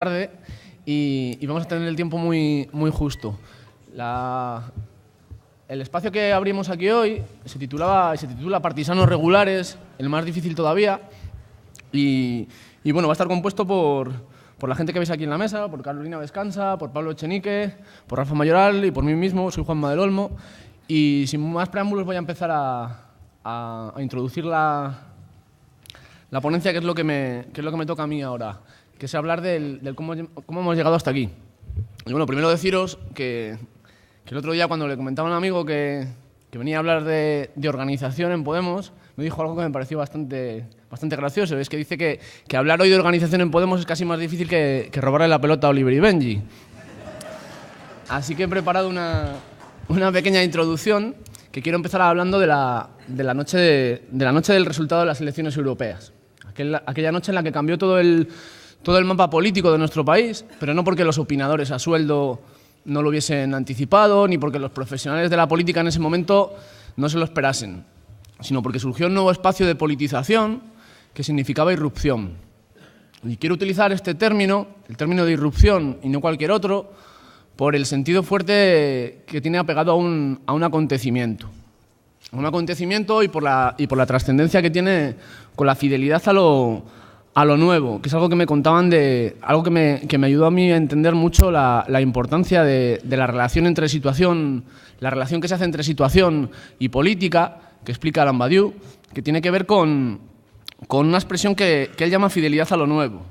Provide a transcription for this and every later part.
tarde y vamos a tener el tiempo muy justo. El espacio que abrimos aquí hoy se titula Partisanos regulares, el más difícil todavía, y bueno, va a estar compuesto por la gente que veis aquí en la mesa, por Carolina Vescanza, por Pablo Echenique, por Rafa Mayoral y por mí mismo. Soy Juanma del Olmo, y sin más preámbulos voy a empezar a introducir la ponencia, que es lo que me toca a mí ahora, que es hablar del cómo hemos llegado hasta aquí. Y bueno, primero deciros que el otro día, cuando le comentaba a un amigo que venía a hablar de organización en Podemos, me dijo algo que me pareció bastante gracioso. Es que dice que hablar hoy de organización en Podemos es casi más difícil que robarle la pelota a Oliver y Benji. Así que he preparado una pequeña introducción, que quiero empezar hablando de la noche del resultado de las elecciones europeas. Aquella noche en la que cambió todo el mapa político de nuestro país, pero no porque los opinadores a sueldo no lo hubiesen anticipado, ni porque los profesionales de la política en ese momento no se lo esperasen, sino porque surgió un nuevo espacio de politización que significaba irrupción. Y quiero utilizar este término, el término de irrupción y no cualquier otro, por el sentido fuerte que tiene apegado a un acontecimiento. Un acontecimiento y por la trascendencia que tiene con la fidelidad a lo nuevo, que es algo que me contaban algo que me ayudó a mí a entender mucho la importancia de la relación entre situación, la relación que se hace entre situación y política, que explica Alain Badiou, que tiene que ver con una expresión que él llama fidelidad a lo nuevo,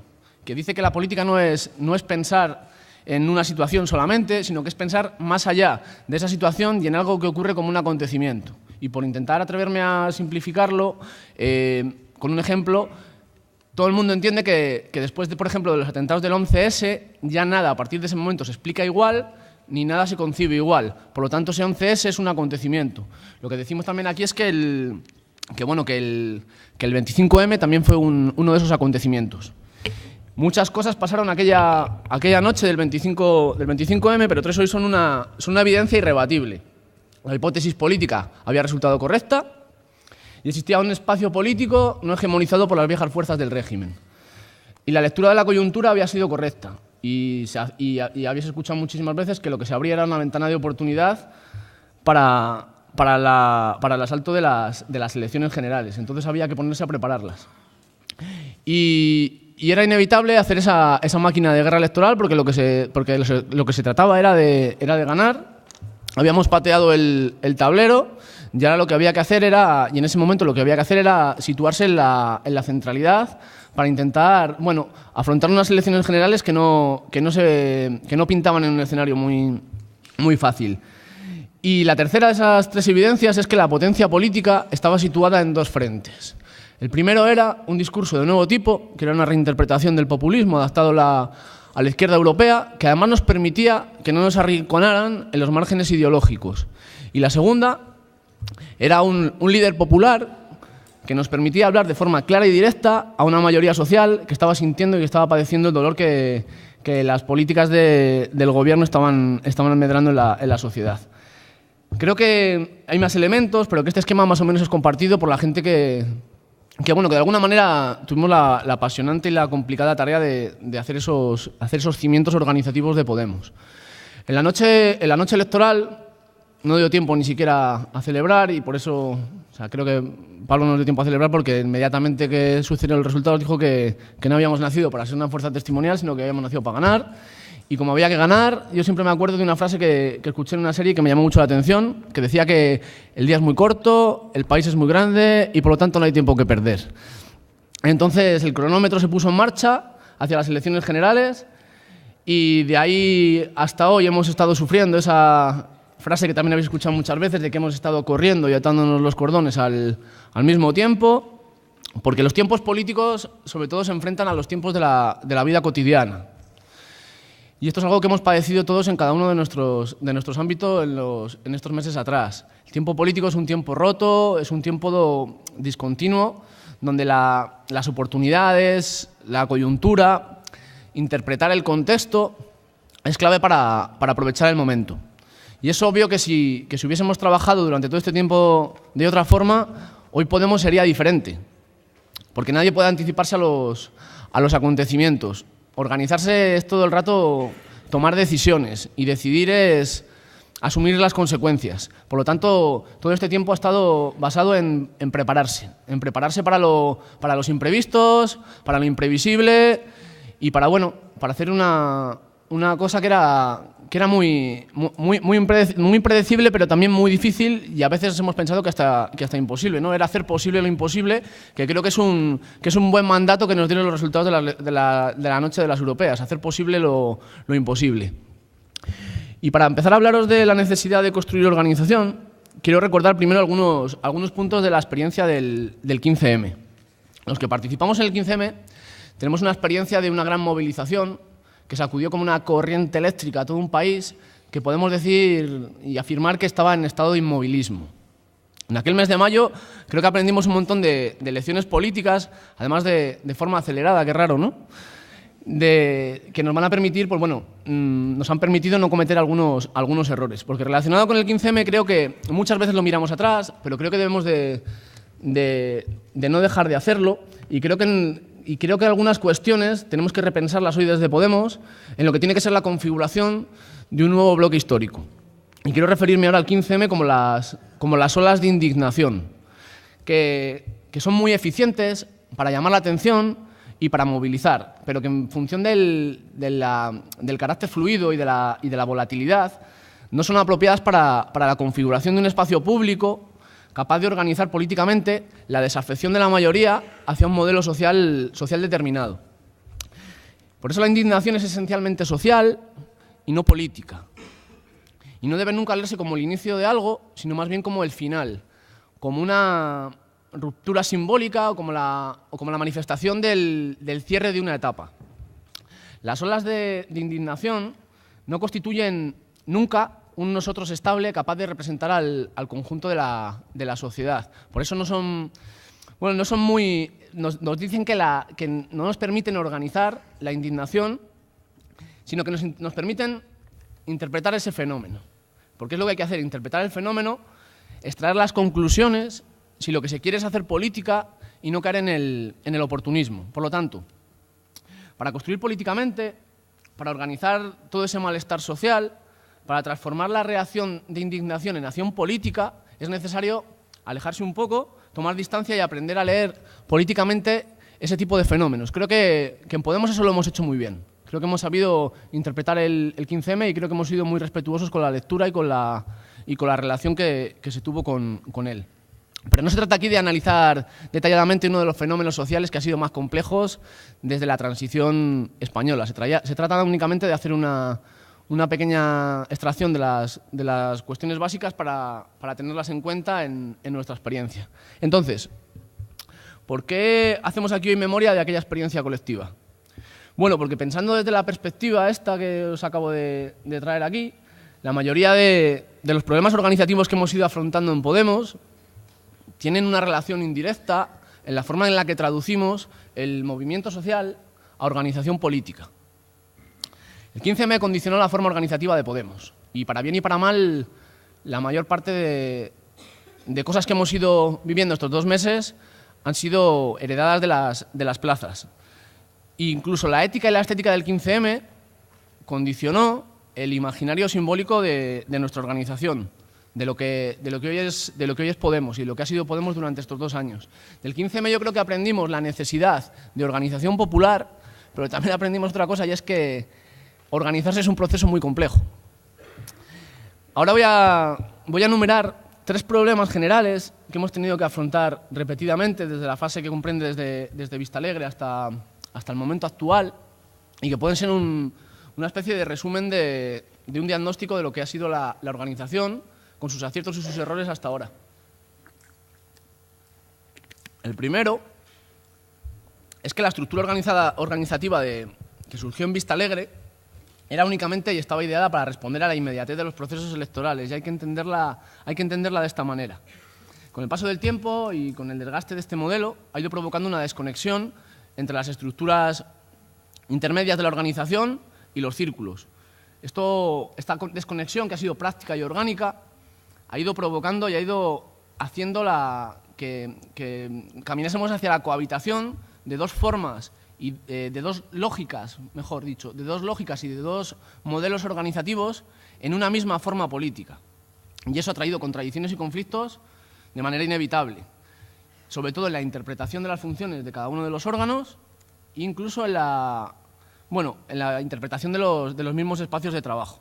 que dice que la política no es pensar en una situación solamente, sino que es pensar más allá de esa situación y en algo que ocurre como un acontecimiento. Y por intentar atreverme a simplificarlo, con un ejemplo, todo el mundo entiende que después, por ejemplo, de los atentados del 11S, ya nada a partir de ese momento se explica igual, ni nada se concibe igual. Por lo tanto, ese 11S es un acontecimiento. Lo que decimos también aquí es que el 25M también fue uno de esos acontecimientos. Muchas cosas pasaron aquella noche del 25M, pero tres hoy son una evidencia irrebatible. La hipótesis política había resultado correcta y existía un espacio político no hegemonizado por las viejas fuerzas del régimen. Y la lectura de la coyuntura había sido correcta. Y habéis escuchado muchísimas veces que lo que se abría era una ventana de oportunidad para el asalto de las elecciones generales. Entonces había que ponerse a prepararlas. Y era inevitable hacer esa máquina de guerra electoral porque lo que se trataba era de ganar. Habíamos pateado el tablero y ahora lo que había que hacer era, y en ese momento lo que había que hacer era situarse en la centralidad para intentar, bueno, afrontar unas elecciones generales que no pintaban en un escenario muy fácil. Y la tercera de esas tres evidencias es que la potencia política estaba situada en dos frentes. El primero era un discurso de nuevo tipo, que era una reinterpretación del populismo adaptado a la izquierda europea, que además nos permitía que no nos arrinconaran en los márgenes ideológicos. Y la segunda era un líder popular que nos permitía hablar de forma clara y directa a una mayoría social que estaba sintiendo y que estaba padeciendo el dolor que las políticas del gobierno estaban medrando en la sociedad. Creo que hay más elementos, pero que este esquema más o menos es compartido por la gente que de alguna manera tuvimos la apasionante y la complicada tarea de hacer esos cimientos organizativos de Podemos. En la noche electoral no dio tiempo ni siquiera a celebrar, y por eso, creo que Pablo no dio tiempo a celebrar porque inmediatamente que sucedieron los resultados dijo que no habíamos nacido para ser una fuerza testimonial, sino que habíamos nacido para ganar. Y como había que ganar, yo siempre me acuerdo de una frase que escuché en una serie que me llamó mucho la atención, que decía que el día es muy corto, el país es muy grande y por lo tanto no hay tiempo que perder. Entonces el cronómetro se puso en marcha hacia las elecciones generales y de ahí hasta hoy hemos estado sufriendo esa frase que también habéis escuchado muchas veces, de que hemos estado corriendo y atándonos los cordones al mismo tiempo, porque los tiempos políticos sobre todo se enfrentan a los tiempos de la vida cotidiana. Y esto es algo que hemos padecido todos en cada uno de nuestros ámbitos en estos meses atrás. El tiempo político es un tiempo roto, es un tiempo discontinuo, donde las oportunidades, la coyuntura, interpretar el contexto es clave para aprovechar el momento. Y es obvio que si hubiésemos trabajado durante todo este tiempo de otra forma, hoy Podemos sería diferente, porque nadie puede anticiparse a los acontecimientos. organizarse es todo el rato tomar decisiones y decidir es asumir las consecuencias. Por lo tanto, todo este tiempo ha estado basado en prepararse para los imprevistos, para lo imprevisible y para hacer una cosa que era muy impredecible, pero también muy difícil, y a veces hemos pensado que hasta imposible, ¿no? Era hacer posible lo imposible, que creo que es un buen mandato que nos dieron los resultados de la noche de las europeas, hacer posible lo imposible. Y para empezar a hablaros de la necesidad de construir organización, quiero recordar primero algunos puntos de la experiencia del 15M. Los que participamos en el 15M tenemos una experiencia de una gran movilización que sacudió como una corriente eléctrica a todo un país, que podemos decir y afirmar que estaba en estado de inmovilismo. En aquel mes de mayo creo que aprendimos un montón de lecciones políticas, además de forma acelerada, qué raro, ¿no? Que nos van a permitir, nos han permitido no cometer algunos errores. Porque relacionado con el 15M creo que muchas veces lo miramos atrás, pero creo que debemos de no dejar de hacerlo, y creo que algunas cuestiones tenemos que repensarlas hoy desde Podemos en lo que tiene que ser la configuración de un nuevo bloque histórico. Y quiero referirme ahora al 15M como las olas de indignación, que son muy eficientes para llamar la atención y para movilizar, pero que en función del carácter fluido y de la volatilidad no son apropiadas para la configuración de un espacio público capaz de organizar políticamente la desafección de la mayoría hacia un modelo social determinado. Por eso la indignación es esencialmente social y no política. Y no debe nunca leerse como el inicio de algo, sino más bien como el final, como una ruptura simbólica o como la manifestación del cierre de una etapa. Las olas de indignación no constituyen nunca un nosotros estable capaz de representar al conjunto de la sociedad. Por eso nos dicen que no nos permiten organizar la indignación, sino que nos permiten interpretar ese fenómeno. Porque es lo que hay que hacer, interpretar el fenómeno, extraer las conclusiones, si lo que se quiere es hacer política y no caer en el oportunismo. Por lo tanto, para construir políticamente, para organizar todo ese malestar social, para transformar la reacción de indignación en acción política, es necesario alejarse un poco, tomar distancia y aprender a leer políticamente ese tipo de fenómenos. Creo que en Podemos eso lo hemos hecho muy bien. Creo que hemos sabido interpretar el 15M y creo que hemos sido muy respetuosos con la lectura y con la relación que se tuvo con él. Pero no se trata aquí de analizar detalladamente uno de los fenómenos sociales que ha sido más complejos desde la transición española. Se trata únicamente de hacer una pequeña extracción de las cuestiones básicas para tenerlas en cuenta en nuestra experiencia. Entonces, ¿por qué hacemos aquí hoy memoria de aquella experiencia colectiva? Bueno, porque pensando desde la perspectiva esta que os acabo de traer aquí, la mayoría de los problemas organizativos que hemos ido afrontando en Podemos tienen una relación indirecta en la forma en la que traducimos el movimiento social a organización política. El 15M condicionó la forma organizativa de Podemos y para bien y para mal la mayor parte de cosas que hemos ido viviendo estos 2 meses han sido heredadas de las plazas. E incluso la ética y la estética del 15M condicionó el imaginario simbólico de nuestra organización, de lo que hoy es Podemos y lo que ha sido Podemos durante estos 2 años. Del 15M yo creo que aprendimos la necesidad de organización popular, pero también aprendimos otra cosa, y es que organizarse es un proceso muy complejo. Ahora voy a enumerar 3 problemas generales que hemos tenido que afrontar repetidamente desde la fase que comprende desde Vistalegre hasta el momento actual, y que pueden ser una especie de resumen de un diagnóstico de lo que ha sido la organización, con sus aciertos y sus errores hasta ahora. El primero es que la estructura organizativa que surgió en Vistalegre era únicamente y estaba ideada para responder a la inmediatez de los procesos electorales, y hay que entenderla de esta manera. Con el paso del tiempo y con el desgaste de este modelo, ha ido provocando una desconexión entre las estructuras intermedias de la organización y los círculos. Esta desconexión, que ha sido práctica y orgánica, ha ido provocando y ha ido haciendo que caminásemos hacia la cohabitación de 2 formas y de dos lógicas, mejor dicho, de dos lógicas y de dos modelos organizativos en una misma forma política. Y eso ha traído contradicciones y conflictos de manera inevitable, sobre todo en la interpretación de las funciones de cada uno de los órganos e incluso en la interpretación de los mismos espacios de trabajo.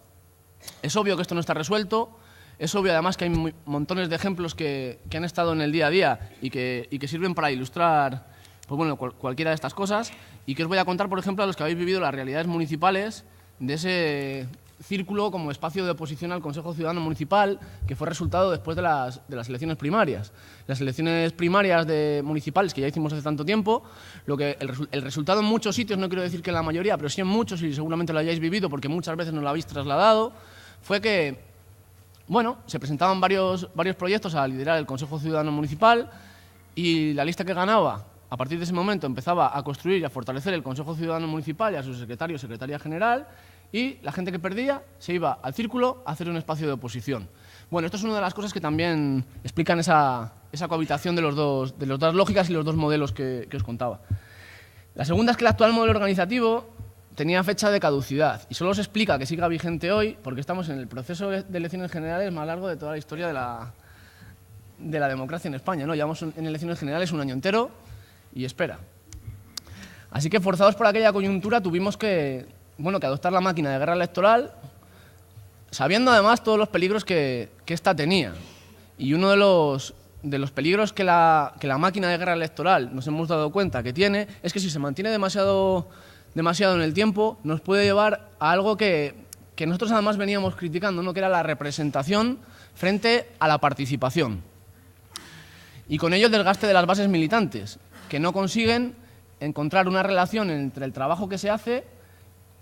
Es obvio que esto no está resuelto, es obvio además que hay montones de ejemplos que han estado en el día a día y que sirven para ilustrar cualquiera de estas cosas, y que os voy a contar, por ejemplo, a los que habéis vivido las realidades municipales de ese círculo como espacio de oposición al Consejo Ciudadano Municipal, que fue resultado después de las elecciones primarias. Las elecciones primarias municipales, que ya hicimos hace tanto tiempo, el resultado en muchos sitios, no quiero decir que en la mayoría, pero sí en muchos, y seguramente lo hayáis vivido porque muchas veces nos lo habéis trasladado, fue que se presentaban varios proyectos a liderar el Consejo Ciudadano Municipal, y la lista que ganaba, a partir de ese momento, empezaba a construir y a fortalecer el Consejo Ciudadano Municipal y a su secretario o secretaria general, y la gente que perdía se iba al círculo a hacer un espacio de oposición. Bueno, esto es una de las cosas que también explican esa cohabitación de las dos lógicas y los dos modelos que os contaba. La segunda es que el actual modelo organizativo tenía fecha de caducidad, y solo se explica que siga vigente hoy porque estamos en el proceso de elecciones generales más largo de toda la historia de la democracia en España, ¿no? Llevamos en elecciones generales un año entero y espera. Así que, forzados por aquella coyuntura, tuvimos que adoptar la máquina de guerra electoral, sabiendo además todos los peligros que ésta tenía. Y uno de los peligros que la máquina de guerra electoral nos hemos dado cuenta que tiene es que si se mantiene demasiado en el tiempo, nos puede llevar a algo que nosotros además veníamos criticando, ¿no? Que era la representación frente a la participación. Y con ello el desgaste de las bases militantes, que no consiguen encontrar una relación entre el trabajo que se hace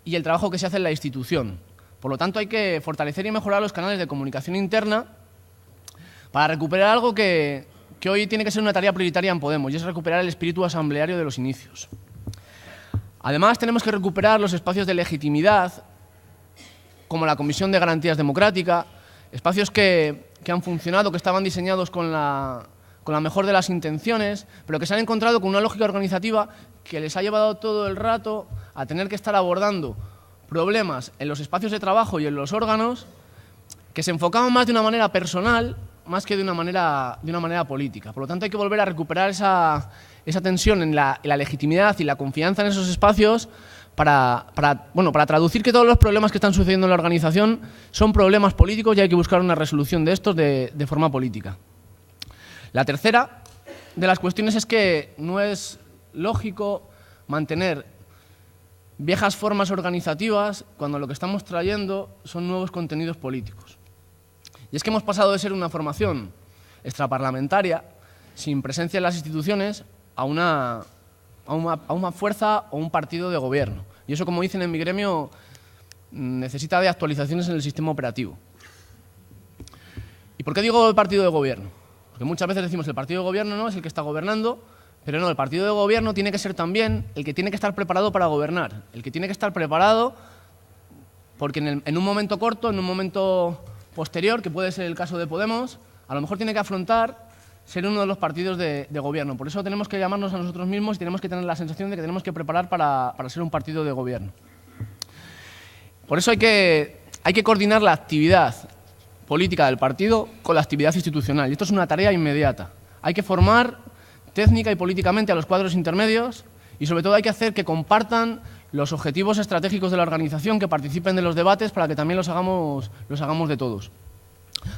y el trabajo que se hace en la institución. Por lo tanto, hay que fortalecer y mejorar los canales de comunicación interna para recuperar algo que hoy tiene que ser una tarea prioritaria en Podemos, y es recuperar el espíritu asambleario de los inicios. Además, tenemos que recuperar los espacios de legitimidad, como la Comisión de Garantías Democráticas, espacios que han funcionado, que estaban diseñados con la mejor de las intenciones, pero que se han encontrado con una lógica organizativa que les ha llevado todo el rato a tener que estar abordando problemas en los espacios de trabajo y en los órganos que se enfocaban más de una manera personal más que de una manera política. Por lo tanto, hay que volver a recuperar esa tensión en la legitimidad y la confianza en esos espacios para traducir que todos los problemas que están sucediendo en la organización son problemas políticos y hay que buscar una resolución de estos de forma política. La tercera de las cuestiones es que no es lógico mantener viejas formas organizativas cuando lo que estamos trayendo son nuevos contenidos políticos. Y es que hemos pasado de ser una formación extraparlamentaria, sin presencia en las instituciones, a una fuerza o un partido de gobierno. Y eso, como dicen en mi gremio, necesita de actualizaciones en el sistema operativo. ¿Y por qué digo el partido de gobierno? Porque muchas veces decimos que el partido de gobierno no es el que está gobernando, pero no, el partido de gobierno tiene que ser también el que tiene que estar preparado para gobernar, el que tiene que estar preparado porque en un momento corto, en un momento posterior, que puede ser el caso de Podemos, a lo mejor tiene que afrontar ser uno de los partidos de gobierno. Por eso tenemos que llamarnos a nosotros mismos y tenemos que tener la sensación de que tenemos que preparar para ser un partido de gobierno. Por eso hay que coordinar la actividad política del partido con la actividad institucional. Y esto es una tarea inmediata. Hay que formar técnica y políticamente a los cuadros intermedios y sobre todo hay que hacer que compartan los objetivos estratégicos de la organización, que participen de los debates para que también los hagamos de todos.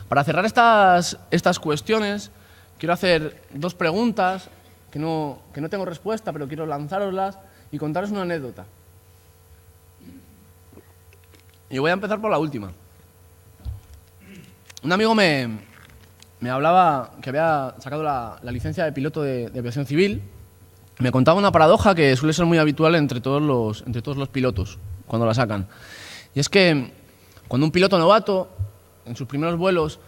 Para cerrar estas cuestiones, quiero hacer dos preguntas que no tengo respuesta, pero quiero lanzároslas y contaros una anécdota. Y voy a empezar por la última. Un amigo me hablaba que había sacado la licencia de piloto de aviación civil. Me contaba una paradoja que suele ser muy habitual entre todos los pilotos cuando la sacan. Y es que cuando un piloto novato, en sus primeros vuelos,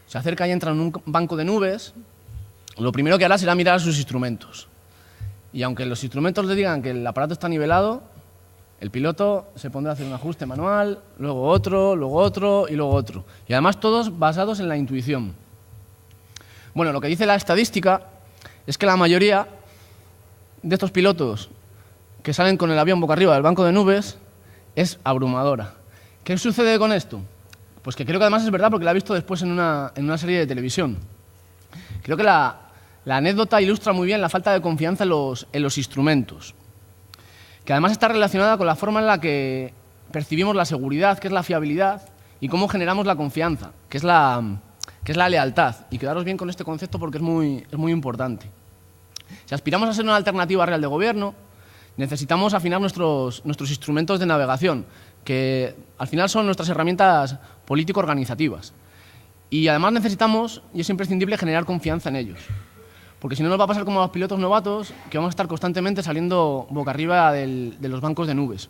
se acerca y entra en un banco de nubes, lo primero que hará será mirar a sus instrumentos. Y aunque los instrumentos le digan que el aparato está nivelado, el piloto se pondrá a hacer un ajuste manual, luego otro y luego otro. Y además todos basados en la intuición. Bueno, lo que dice la estadística es que la mayoría de estos pilotos que salen con el avión boca arriba del banco de nubes es abrumadora. ¿Qué sucede con esto? Pues que creo que además es verdad porque la he visto después en una serie de televisión. Creo que la anécdota ilustra muy bien la falta de confianza en los instrumentos, que además está relacionada con la forma en la que percibimos la seguridad, que es la fiabilidad, y cómo generamos la confianza, que es la lealtad. Y quedaros bien con este concepto porque es muy importante. Si aspiramos a ser una alternativa real de gobierno, necesitamos afinar nuestros instrumentos de navegación, que al final son nuestras herramientas político-organizativas. Y además necesitamos, y es imprescindible, generar confianza en ellos. Porque si no nos va a pasar como a los pilotos novatos, que vamos a estar constantemente saliendo boca arriba de los bancos de nubes.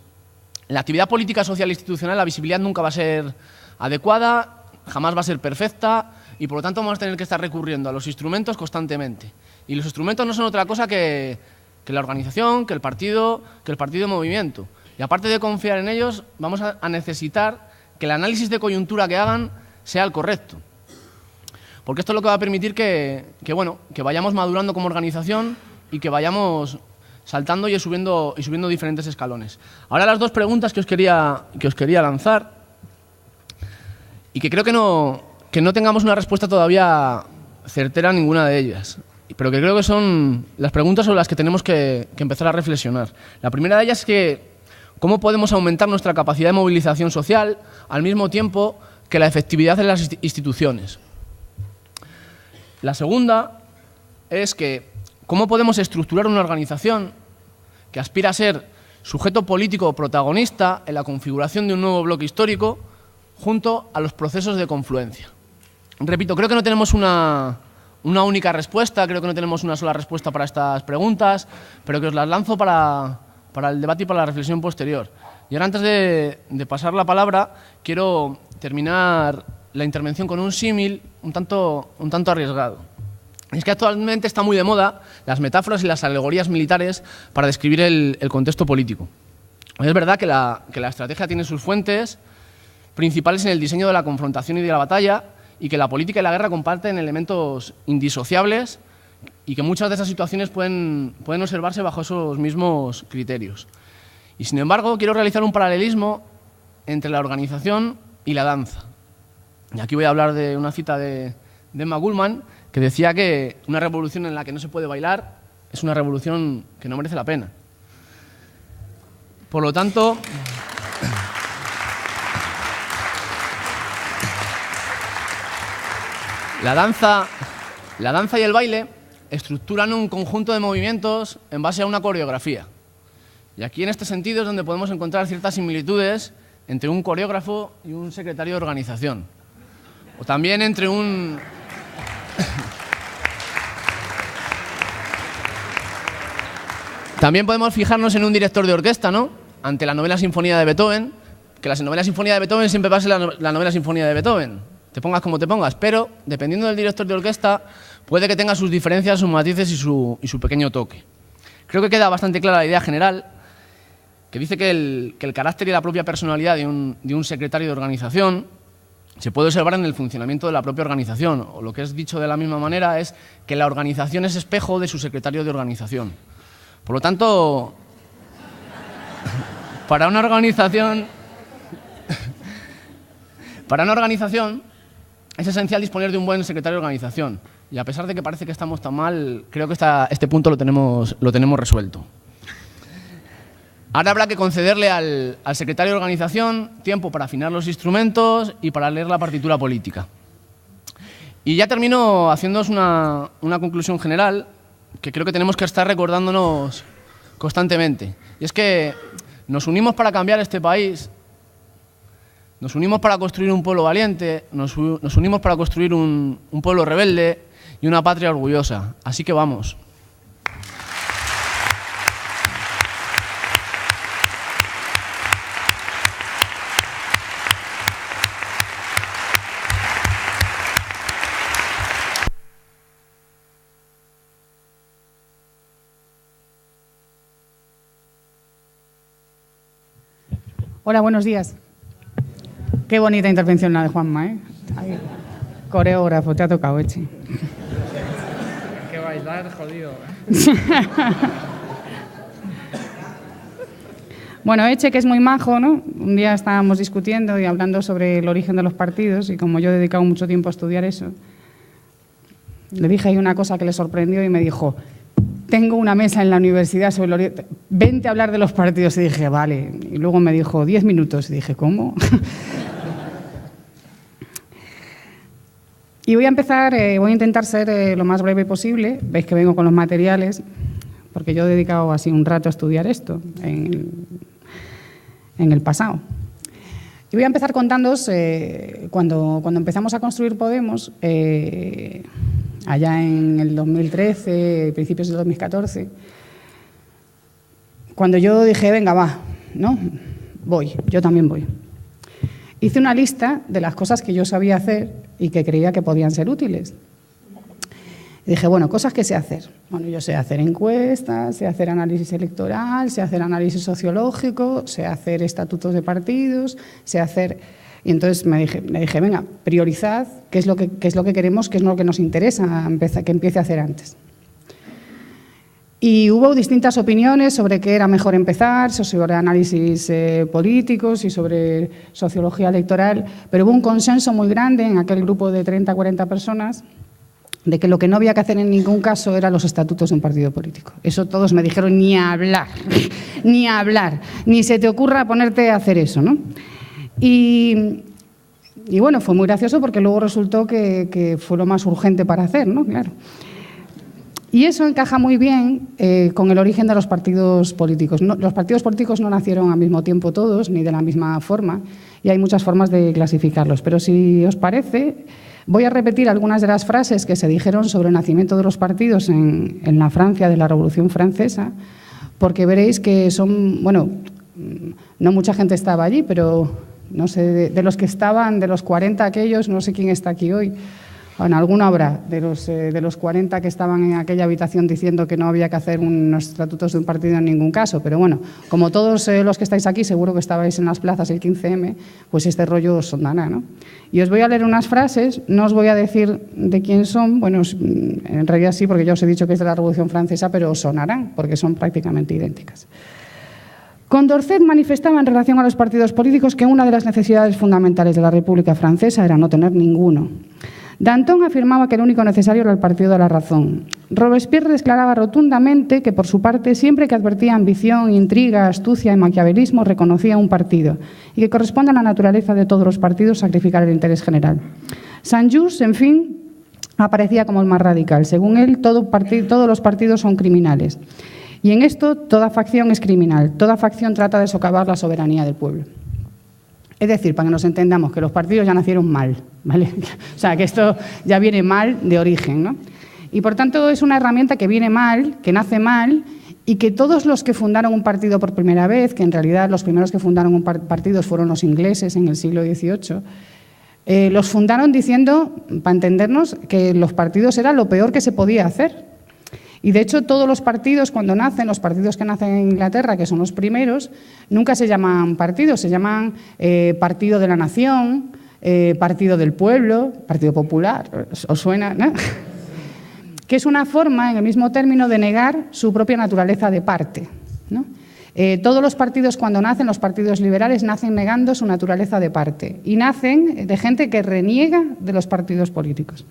En la actividad política, social e institucional, la visibilidad nunca va a ser adecuada, jamás va a ser perfecta, y por lo tanto vamos a tener que estar recurriendo a los instrumentos constantemente. Y los instrumentos no son otra cosa que la organización, que el partido de movimiento. Y aparte de confiar en ellos, vamos a necesitar que el análisis de coyuntura que hagan sea el correcto. Porque esto es lo que va a permitir que vayamos madurando como organización y que vayamos saltando y subiendo diferentes escalones. Ahora las dos preguntas que os quería lanzar, y que creo que no tengamos una respuesta todavía certera a ninguna de ellas, pero que creo que son las preguntas sobre las que tenemos que empezar a reflexionar. La primera de ellas es que ¿cómo podemos aumentar nuestra capacidad de movilización social al mismo tiempo que la efectividad de las instituciones? La segunda es que ¿cómo podemos estructurar una organización que aspira a ser sujeto político protagonista en la configuración de un nuevo bloque histórico junto a los procesos de confluencia? Repito, creo que no tenemos una única respuesta, creo que no tenemos una sola respuesta para estas preguntas, pero que os las lanzo para el debate y para la reflexión posterior. Y ahora, antes de pasar la palabra, quiero terminar la intervención con un símil un tanto arriesgado. Es que actualmente está muy de moda las metáforas y las alegorías militares para describir el contexto político. Es verdad que la estrategia tiene sus fuentes principales en el diseño de la confrontación y de la batalla, y que la política y la guerra comparten elementos indisociables y que muchas de esas situaciones pueden observarse bajo esos mismos criterios. Y sin embargo, quiero realizar un paralelismo entre la organización y la danza. Y aquí voy a hablar de una cita de Emma Goldman, que decía que una revolución en la que no se puede bailar es una revolución que no merece la pena. Por lo tanto, la danza y el baile estructuran un conjunto de movimientos en base a una coreografía. Y aquí, en este sentido, es donde podemos encontrar ciertas similitudes entre un coreógrafo y un secretario de organización. O también entre un... También podemos fijarnos en un director de orquesta, ¿no? Ante la novena sinfonía de Beethoven, que la novena sinfonía de Beethoven siempre va a ser la novena sinfonía de Beethoven. Te pongas como te pongas, pero dependiendo del director de orquesta puede que tenga sus diferencias, sus matices y su pequeño toque. Creo que queda bastante clara la idea general, que dice que el carácter y la propia personalidad de un secretario de organización se puede observar en el funcionamiento de la propia organización, o lo que es dicho de la misma manera es que la organización es espejo de su secretario de organización. Por lo tanto, para una organización es esencial disponer de un buen secretario de organización. Y a pesar de que parece que estamos tan mal, creo que este punto lo tenemos resuelto. Ahora habrá que concederle al secretario de organización tiempo para afinar los instrumentos y para leer la partitura política. Y ya termino haciéndoos una conclusión general que creo que tenemos que estar recordándonos constantemente. Y es que nos unimos para cambiar este país, nos unimos para construir un pueblo valiente, nos unimos para construir un pueblo rebelde y una patria orgullosa. Así que vamos. Hola, buenos días. Qué bonita intervención la de Juanma, ¿eh? Ahí. Coreógrafo, te ha tocado, Echi. Que bailar, jodido. Bueno, Eche, que es muy majo, ¿no? Un día estábamos discutiendo y hablando sobre el origen de los partidos y como yo he dedicado mucho tiempo a estudiar eso, le dije ahí una cosa que le sorprendió y me dijo, tengo una mesa en la universidad sobre el origen, vente a hablar de los partidos. Y dije, vale. Y luego me dijo, 10 minutos. Y dije, ¿cómo? Y voy a empezar, voy a intentar ser lo más breve posible. Veis que vengo con los materiales, porque yo he dedicado así un rato a estudiar esto en el pasado. Y voy a empezar contándoos cuando empezamos a construir Podemos, allá en el 2013, principios del 2014, cuando yo dije, venga, va, ¿no? Voy, yo también voy. Hice una lista de las cosas que yo sabía hacer y que creía que podían ser útiles. Y dije, bueno, cosas que sé hacer. Bueno, yo sé hacer encuestas, sé hacer análisis electoral, sé hacer análisis sociológico, sé hacer estatutos de partidos, sé hacer... Y entonces me dije, venga, priorizad qué es lo que queremos, qué es lo que nos interesa que empiece a hacer antes. Y hubo distintas opiniones sobre qué era mejor empezar, sobre análisis políticos y sobre sociología electoral, pero hubo un consenso muy grande en aquel grupo de 30 o 40 personas de que lo que no había que hacer en ningún caso eran los estatutos de un partido político. Eso todos me dijeron, ni hablar, ni hablar, ni se te ocurra ponerte a hacer eso, ¿no? Y bueno, fue muy gracioso porque luego resultó que fue lo más urgente para hacer, ¿no? Claro. Y eso encaja muy bien con el origen de los partidos políticos. Los partidos políticos no nacieron al mismo tiempo todos, ni de la misma forma, y hay muchas formas de clasificarlos. Pero si os parece, voy a repetir algunas de las frases que se dijeron sobre el nacimiento de los partidos en la Francia de la Revolución Francesa, porque veréis que son, bueno, no mucha gente estaba allí, pero no sé, de los que estaban, de los 40 aquellos, no sé quién está aquí hoy. Bueno, alguno habrá de los 40 que estaban en aquella habitación diciendo que no había que hacer unos estatutos de un partido en ningún caso, pero bueno, como todos los que estáis aquí seguro que estabais en las plazas el 15M, pues este rollo os sonará, ¿no? Y os voy a leer unas frases, no os voy a decir de quién son, bueno, en realidad sí, porque ya os he dicho que es de la Revolución Francesa, pero os sonarán, porque son prácticamente idénticas. Condorcet manifestaba en relación a los partidos políticos que una de las necesidades fundamentales de la República Francesa era no tener ninguno. Danton afirmaba que el único necesario era el partido de la razón. Robespierre declaraba rotundamente que, por su parte, siempre que advertía ambición, intriga, astucia y maquiavelismo, reconocía un partido y que corresponde a la naturaleza de todos los partidos sacrificar el interés general. Saint-Just, en fin, aparecía como el más radical. Según él, todos los partidos son criminales. Y en esto, toda facción es criminal. Toda facción trata de socavar la soberanía del pueblo. Es decir, para que nos entendamos, que los partidos ya nacieron mal, ¿vale? O sea, que esto ya viene mal de origen, ¿no? Y por tanto es una herramienta que viene mal, que nace mal, y que todos los que fundaron un partido por primera vez, que en realidad los primeros que fundaron un partido fueron los ingleses en el siglo XVIII, los fundaron diciendo, para entendernos, que los partidos era lo peor que se podía hacer. Y de hecho todos los partidos cuando nacen, los partidos que nacen en Inglaterra, que son los primeros, nunca se llaman partidos, se llaman Partido de la Nación, Partido del Pueblo, Partido Popular, ¿os suena? ¿No? Que es una forma, en el mismo término, de negar su propia naturaleza de parte, ¿no? Todos los partidos cuando nacen, los partidos liberales, nacen negando su naturaleza de parte y nacen de gente que reniega de los partidos políticos.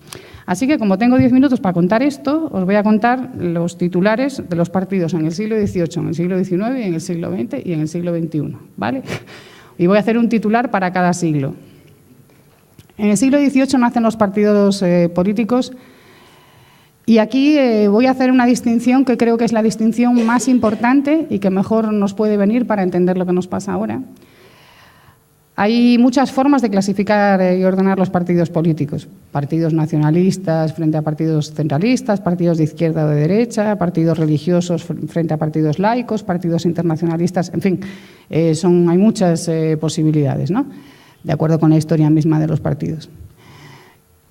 Así que, como tengo 10 minutos para contar esto, os voy a contar los titulares de los partidos en el siglo XVIII, en el siglo XIX, en el siglo XX y en el siglo XXI, ¿vale? Y voy a hacer un titular para cada siglo. En el siglo XVIII nacen los partidos políticos. Y aquí voy a hacer una distinción que creo que es la distinción más importante y que mejor nos puede venir para entender lo que nos pasa ahora. Hay muchas formas de clasificar y ordenar los partidos políticos. Partidos nacionalistas frente a partidos centralistas, partidos de izquierda o de derecha, partidos religiosos frente a partidos laicos, partidos internacionalistas, en fin, hay muchas posibilidades, ¿no? De acuerdo con la historia misma de los partidos.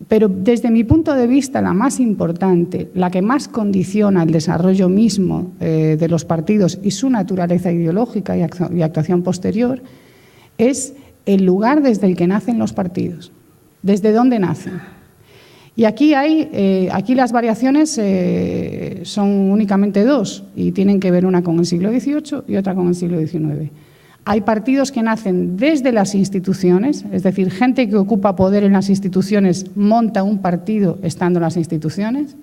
Pero desde mi punto de vista, la más importante, la que más condiciona el desarrollo mismo de los partidos y su naturaleza ideológica y actuación posterior, es el lugar desde el que nacen los partidos, desde dónde nacen. Y aquí las variaciones son únicamente dos y tienen que ver una con el siglo XVIII y otra con el siglo XIX. hay partidos que nacen desde las instituciones, es decir, gente que ocupa poder en las instituciones monta un partido estando en las instituciones.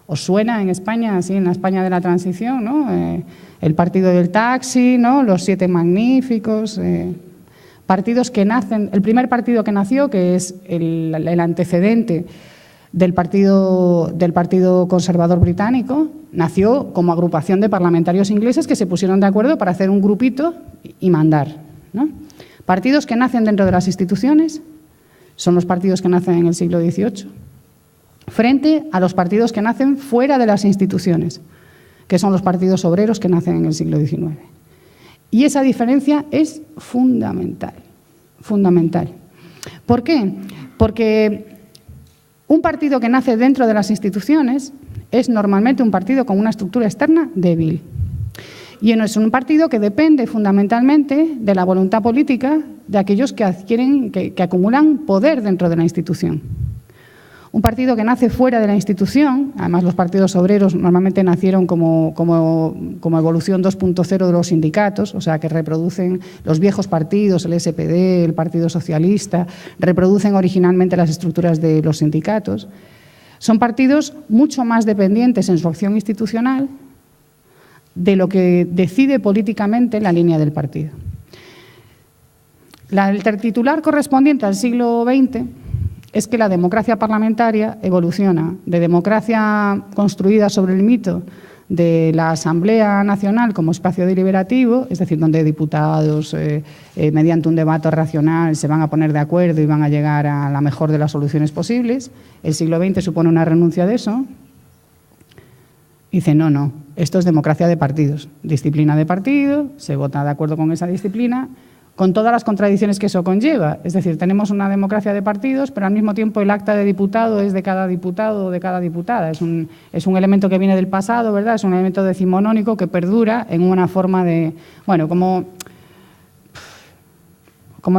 ¿Os suena en España, así en la España de la transición, ¿no? El partido del taxi, ¿no? Los 7 magníficos, partidos que nacen, el primer partido que nació, que es el antecedente del partido conservador británico, nació como agrupación de parlamentarios ingleses que se pusieron de acuerdo para hacer un grupito y mandar, ¿no? Partidos que nacen dentro de las instituciones son los partidos que nacen en el siglo XVIII, frente a los partidos que nacen fuera de las instituciones, que son los partidos obreros que nacen en el siglo XIX. Y esa diferencia es fundamental, fundamental. ¿Por qué? Porque un partido que nace dentro de las instituciones es normalmente un partido con una estructura externa débil. Y no es un partido que depende fundamentalmente de la voluntad política de aquellos que acumulan poder dentro de la institución. Un partido que nace fuera de la institución, además los partidos obreros normalmente nacieron como evolución 2.0 de los sindicatos, o sea que reproducen los viejos partidos, el SPD, el Partido Socialista, reproducen originalmente las estructuras de los sindicatos. Son partidos mucho más dependientes en su acción institucional de lo que decide políticamente la línea del partido. El titular correspondiente al siglo XX es que la democracia parlamentaria evoluciona de democracia construida sobre el mito de la Asamblea Nacional como espacio deliberativo, es decir, donde diputados, mediante un debate racional, se van a poner de acuerdo y van a llegar a la mejor de las soluciones posibles. El siglo XX supone una renuncia de eso. Dice, no, esto es democracia de partidos, disciplina de partido, se vota de acuerdo con esa disciplina, con todas las contradicciones que eso conlleva. Es decir, tenemos una democracia de partidos, pero al mismo tiempo el acta de diputado es de cada diputado o de cada diputada. Es un elemento que viene del pasado, ¿verdad? Es un elemento decimonónico que perdura en una forma de, bueno, como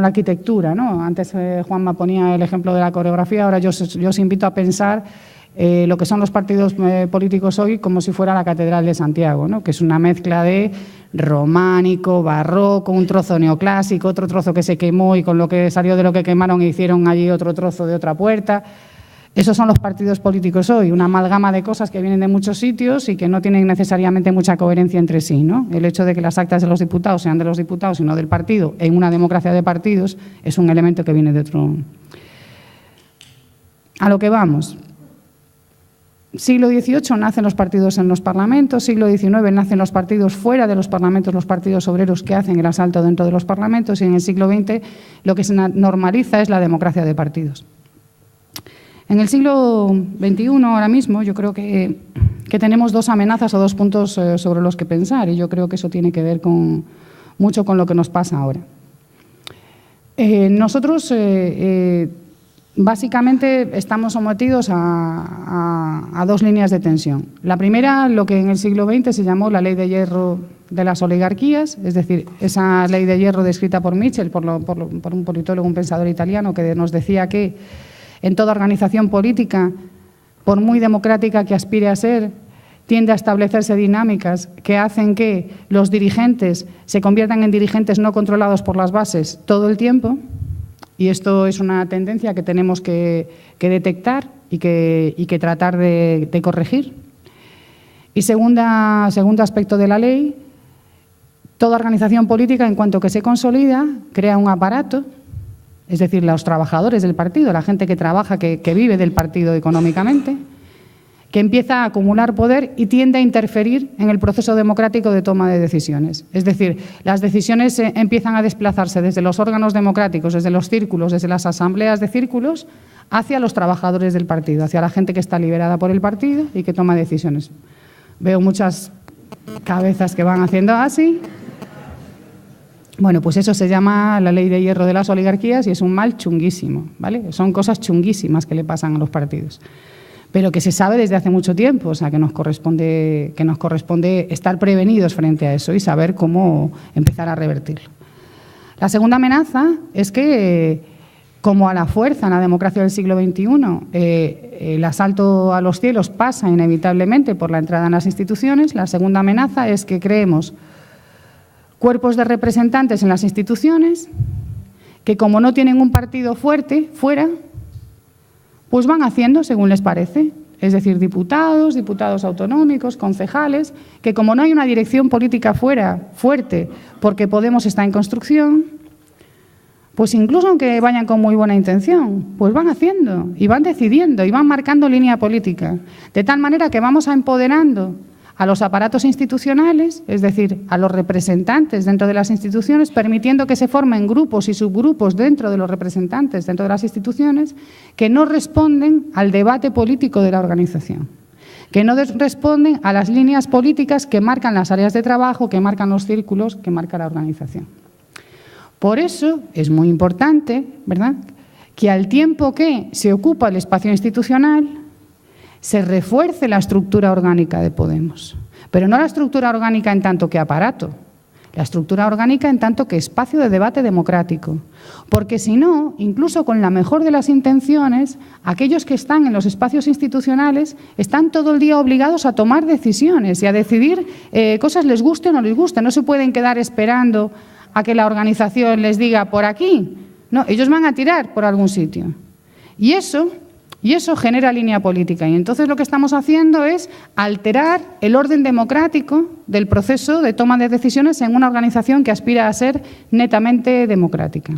la arquitectura, ¿no? Antes Juanma ponía el ejemplo de la coreografía, ahora yo os invito a pensar lo que son los partidos políticos hoy como si fuera la Catedral de Santiago, ¿no? Que es una mezcla de románico, barroco, un trozo neoclásico, otro trozo que se quemó y con lo que salió de lo que quemaron hicieron allí otro trozo de otra puerta. Esos son los partidos políticos hoy, una amalgama de cosas que vienen de muchos sitios y que no tienen necesariamente mucha coherencia entre sí, ¿no? El hecho de que las actas de los diputados sean de los diputados y no del partido en una democracia de partidos es un elemento que viene de otro. A lo que vamos. Siglo XVIII nacen los partidos en los parlamentos, siglo XIX nacen los partidos fuera de los parlamentos, los partidos obreros que hacen el asalto dentro de los parlamentos, y en el siglo XX lo que se normaliza es la democracia de partidos. En el siglo XXI, ahora mismo, yo creo que tenemos dos amenazas o dos puntos sobre los que pensar, y yo creo que eso tiene que ver mucho con lo que nos pasa ahora. Nosotros básicamente estamos sometidos a dos líneas de tensión. La primera, lo que en el siglo XX se llamó la ley de hierro de las oligarquías, es decir, esa ley de hierro descrita por Mitchell, por un politólogo, un pensador italiano, que nos decía que en toda organización política, por muy democrática que aspire a ser, tiende a establecerse dinámicas que hacen que los dirigentes se conviertan en dirigentes no controlados por las bases todo el tiempo. Y esto es una tendencia que tenemos que detectar y que tratar de corregir. Y segundo aspecto de la ley, toda organización política, en cuanto que se consolida, crea un aparato, es decir, los trabajadores del partido, la gente que trabaja, que vive del partido económicamente, que empieza a acumular poder y tiende a interferir en el proceso democrático de toma de decisiones. Es decir, las decisiones empiezan a desplazarse desde los órganos democráticos, desde los círculos, desde las asambleas de círculos, hacia los trabajadores del partido, hacia la gente que está liberada por el partido y que toma decisiones. Veo muchas cabezas que van haciendo así. Bueno, pues eso se llama la ley de hierro de las oligarquías y es un mal chunguísimo, ¿vale? Son cosas chunguísimas que le pasan a los partidos, pero que se sabe desde hace mucho tiempo, o sea, que nos corresponde estar prevenidos frente a eso y saber cómo empezar a revertirlo. La segunda amenaza es que, como a la fuerza en la democracia del siglo XXI, el asalto a los cielos pasa inevitablemente por la entrada en las instituciones. La segunda amenaza es que creemos cuerpos de representantes en las instituciones que, como no tienen un partido fuerte fuera, pues van haciendo según les parece. Es decir, diputados, diputados autonómicos, concejales, que como no hay una dirección política fuera fuerte, porque Podemos está en construcción, pues incluso aunque vayan con muy buena intención, pues van haciendo y van decidiendo y van marcando línea política. De tal manera que vamos empoderando a los aparatos institucionales, es decir, a los representantes dentro de las instituciones, permitiendo que se formen grupos y subgrupos dentro de los representantes dentro de las instituciones que no responden al debate político de la organización, que no responden a las líneas políticas que marcan las áreas de trabajo, que marcan los círculos, que marca la organización. Por eso es muy importante, ¿verdad?, que al tiempo que se ocupa el espacio institucional, se refuerce la estructura orgánica de Podemos. Pero no la estructura orgánica en tanto que aparato, la estructura orgánica en tanto que espacio de debate democrático. Porque si no, incluso con la mejor de las intenciones, aquellos que están en los espacios institucionales están todo el día obligados a tomar decisiones y a decidir cosas les guste o no les guste. No se pueden quedar esperando a que la organización les diga por aquí. No, ellos van a tirar por algún sitio. Y eso genera línea política. Y entonces lo que estamos haciendo es alterar el orden democrático del proceso de toma de decisiones en una organización que aspira a ser netamente democrática.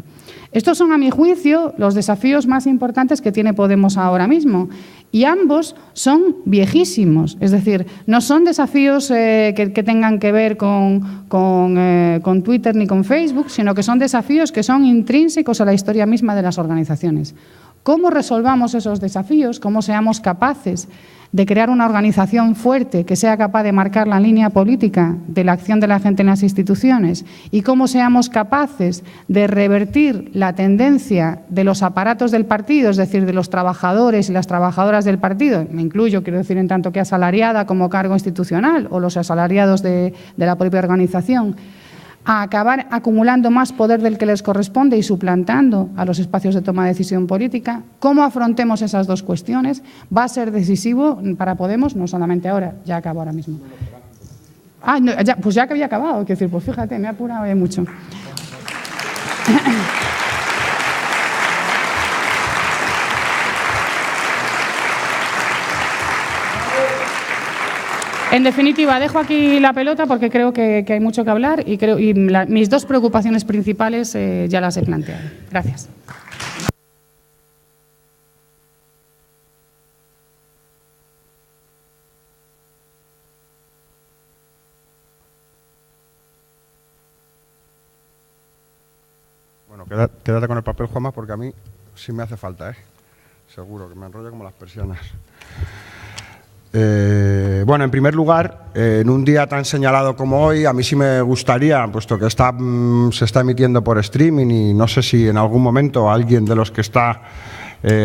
Estos son, a mi juicio, los desafíos más importantes que tiene Podemos ahora mismo. Y ambos son viejísimos. Es decir, no son desafíos que tengan que ver con Twitter ni con Facebook, sino que son desafíos que son intrínsecos a la historia misma de las organizaciones. ¿Cómo resolvamos esos desafíos? ¿Cómo seamos capaces de crear una organización fuerte que sea capaz de marcar la línea política de la acción de la gente en las instituciones? ¿Y cómo seamos capaces de revertir la tendencia de los aparatos del partido, es decir, de los trabajadores y las trabajadoras del partido? Me incluyo, quiero decir, en tanto que asalariada como cargo institucional o los asalariados de la propia organización, a acabar acumulando más poder del que les corresponde y suplantando a los espacios de toma de decisión política. ¿Cómo afrontemos esas dos cuestiones? Va a ser decisivo para Podemos, no solamente ahora, ya acabo ahora mismo. No, pues ya que había acabado, quiero decir, pues fíjate, me he apurado mucho. En definitiva, dejo aquí la pelota porque creo que hay mucho que hablar y mis dos preocupaciones principales ya las he planteado. Gracias. Bueno, quédate con el papel, Juanma, porque a mí sí me hace falta, seguro, que me enrollo como las persianas. Bueno, en primer lugar, en un día tan señalado como hoy, a mí sí me gustaría, puesto que se está emitiendo por streaming y no sé si en algún momento alguien de los que está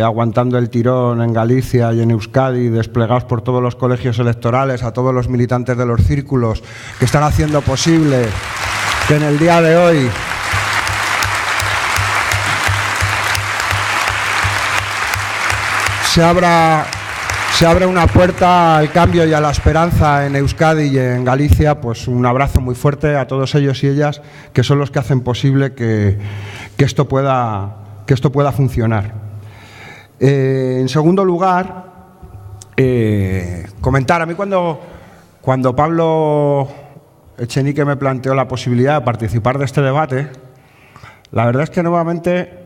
aguantando el tirón en Galicia y en Euskadi, desplegados por todos los colegios electorales, a todos los militantes de los círculos que están haciendo posible que en el día de hoy se abra una puerta al cambio y a la esperanza en Euskadi y en Galicia. Pues un abrazo muy fuerte a todos ellos y ellas, que son los que hacen posible que esto pueda funcionar. En segundo lugar, comentar, a mí cuando Pablo Echenique me planteó la posibilidad de participar de este debate, la verdad es que nuevamente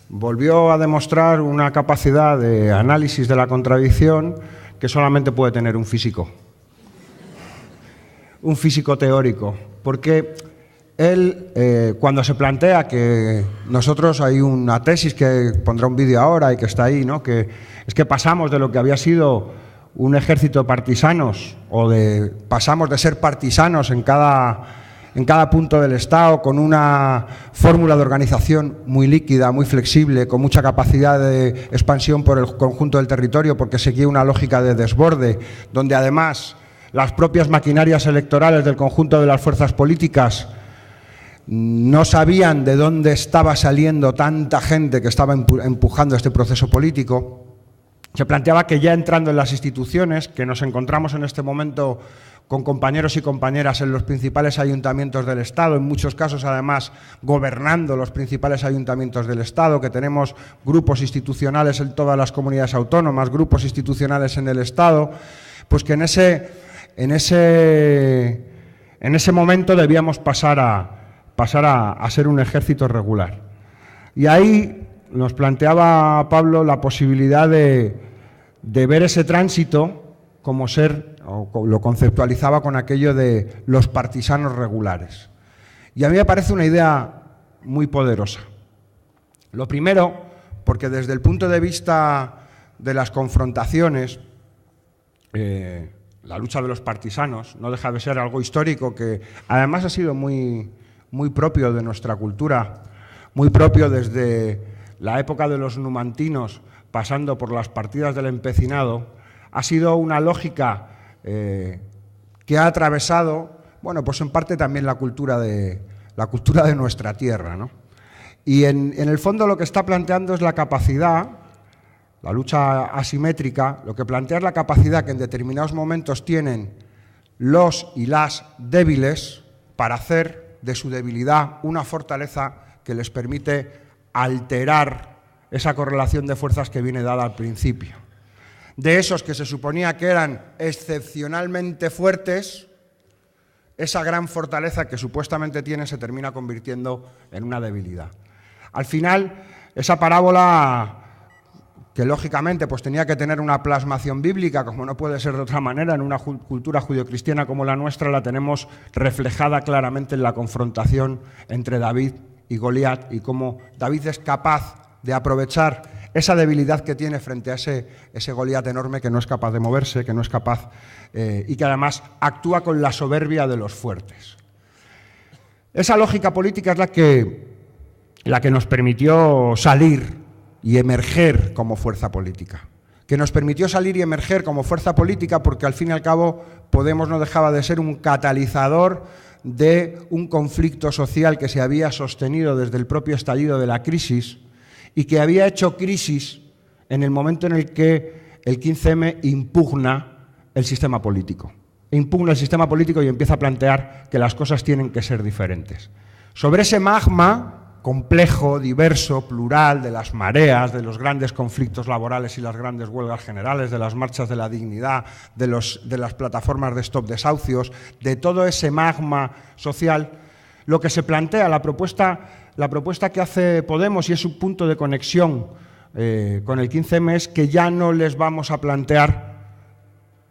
volvió a demostrar una capacidad de análisis de la contradicción que solamente puede tener un físico teórico, porque él, cuando se plantea que nosotros, hay una tesis que pondrá un vídeo ahora y que está ahí, ¿no?, que es que pasamos de lo que había sido un ejército de partisanos, pasamos de ser partisanos en cada punto del Estado, con una fórmula de organización muy líquida, muy flexible, con mucha capacidad de expansión por el conjunto del territorio, porque seguía una lógica de desborde, donde además las propias maquinarias electorales del conjunto de las fuerzas políticas no sabían de dónde estaba saliendo tanta gente que estaba empujando este proceso político. Se planteaba que ya entrando en las instituciones, que nos encontramos en este momento con compañeros y compañeras en los principales ayuntamientos del Estado, en muchos casos además gobernando los principales ayuntamientos del Estado, que tenemos grupos institucionales en todas las comunidades autónomas, grupos institucionales en el Estado, pues que en ese momento debíamos pasar a ser un ejército regular. Y ahí nos planteaba Pablo la posibilidad de ver ese tránsito como ser, o lo conceptualizaba con aquello de los partisanos regulares. Y a mí me parece una idea muy poderosa. Lo primero, porque desde el punto de vista de las confrontaciones, la lucha de los partisanos no deja de ser algo histórico que además ha sido muy, muy propio de nuestra cultura, muy propio desde la época de los numantinos, pasando por las partidas del empecinado. Ha sido una lógica que ha atravesado, bueno, pues en parte también la cultura de nuestra tierra, ¿no? Y en el fondo lo que está planteando es la capacidad, la lucha asimétrica, lo que plantea es la capacidad que en determinados momentos tienen los y las débiles para hacer de su debilidad una fortaleza que les permite alterar esa correlación de fuerzas que viene dada al principio. De esos que se suponía que eran excepcionalmente fuertes, esa gran fortaleza que supuestamente tienen se termina convirtiendo en una debilidad. Al final, esa parábola, que lógicamente pues tenía que tener una plasmación bíblica, como no puede ser de otra manera, en una cultura judeocristiana como la nuestra, la tenemos reflejada claramente en la confrontación entre David y Goliat, y cómo David es capaz de aprovechar esa debilidad que tiene frente a ese Goliat enorme que no es capaz de moverse, que no es capaz y que además actúa con la soberbia de los fuertes. Esa lógica política es la que nos permitió salir y emerger como fuerza política. Que nos permitió salir y emerger como fuerza política porque al fin y al cabo Podemos no dejaba de ser un catalizador de un conflicto social que se había sostenido desde el propio estallido de la crisis y que había hecho crisis en el momento en el que el 15M impugna el sistema político. Impugna el sistema político y empieza a plantear que las cosas tienen que ser diferentes. Sobre ese magma complejo, diverso, plural, de las mareas, de los grandes conflictos laborales y las grandes huelgas generales, de las marchas de la dignidad, de las plataformas de stop desahucios, de todo ese magma social, lo que se plantea, la propuesta que hace Podemos, y es un punto de conexión con el 15M, es que ya no les vamos a plantear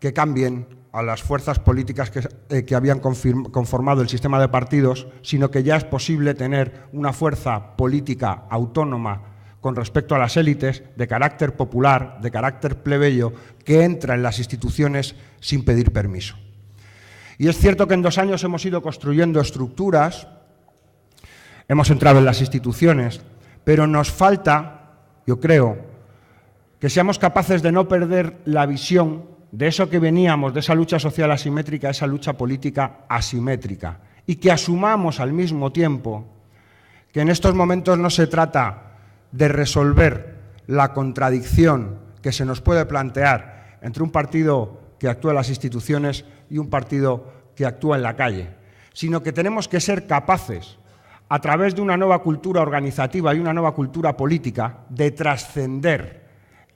que cambien a las fuerzas políticas que habían conformado el sistema de partidos, sino que ya es posible tener una fuerza política autónoma con respecto a las élites, de carácter popular, de carácter plebeyo, que entra en las instituciones sin pedir permiso. Y es cierto que en 2 años hemos ido construyendo estructuras, hemos entrado en las instituciones, pero nos falta, yo creo, que seamos capaces de no perder la visión de eso que veníamos, de esa lucha social asimétrica, esa lucha política asimétrica, y que asumamos al mismo tiempo que en estos momentos no se trata de resolver la contradicción que se nos puede plantear entre un partido que actúa en las instituciones y un partido que actúa en la calle, sino que tenemos que ser capaces, a través de una nueva cultura organizativa y una nueva cultura política, de trascender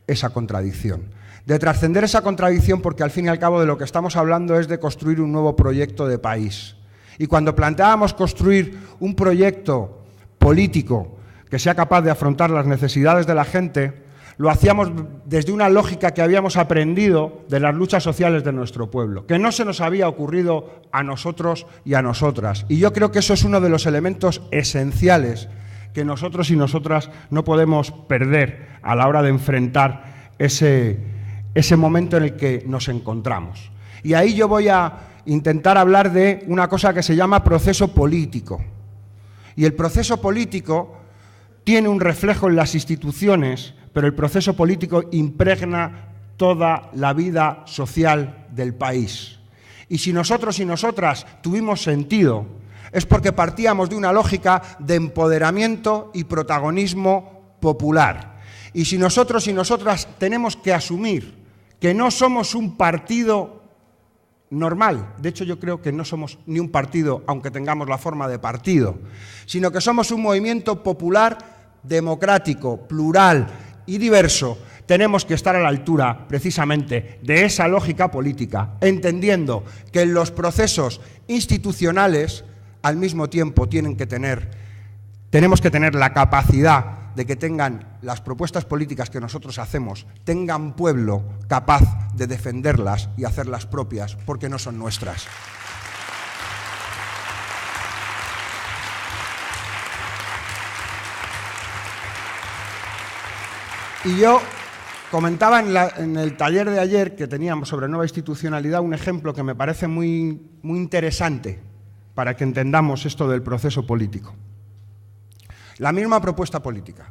esa contradicción. De trascender esa contradicción porque al fin y al cabo de lo que estamos hablando es de construir un nuevo proyecto de país. Y cuando planteábamos construir un proyecto político que sea capaz de afrontar las necesidades de la gente, lo hacíamos desde una lógica que habíamos aprendido de las luchas sociales de nuestro pueblo, que no se nos había ocurrido a nosotros y a nosotras. Y yo creo que eso es uno de los elementos esenciales que nosotros y nosotras no podemos perder a la hora de enfrentar ese momento en el que nos encontramos. Y ahí yo voy a intentar hablar de una cosa que se llama proceso político. Y el proceso político tiene un reflejo en las instituciones, pero el proceso político impregna toda la vida social del país. Y si nosotros y nosotras tuvimos sentido, es porque partíamos de una lógica de empoderamiento y protagonismo popular. Y si nosotros y nosotras tenemos que asumir que no somos un partido normal, de hecho yo creo que no somos ni un partido, aunque tengamos la forma de partido, sino que somos un movimiento popular, democrático, plural y diverso, tenemos que estar a la altura, precisamente, de esa lógica política, entendiendo que en los procesos institucionales, al mismo tiempo, tenemos que tener la capacidad de que tengan las propuestas políticas que nosotros hacemos, tengan pueblo capaz de defenderlas y hacerlas propias, porque no son nuestras. Y yo comentaba en el taller de ayer que teníamos sobre nueva institucionalidad un ejemplo que me parece muy interesante para que entendamos esto del proceso político. La misma propuesta política,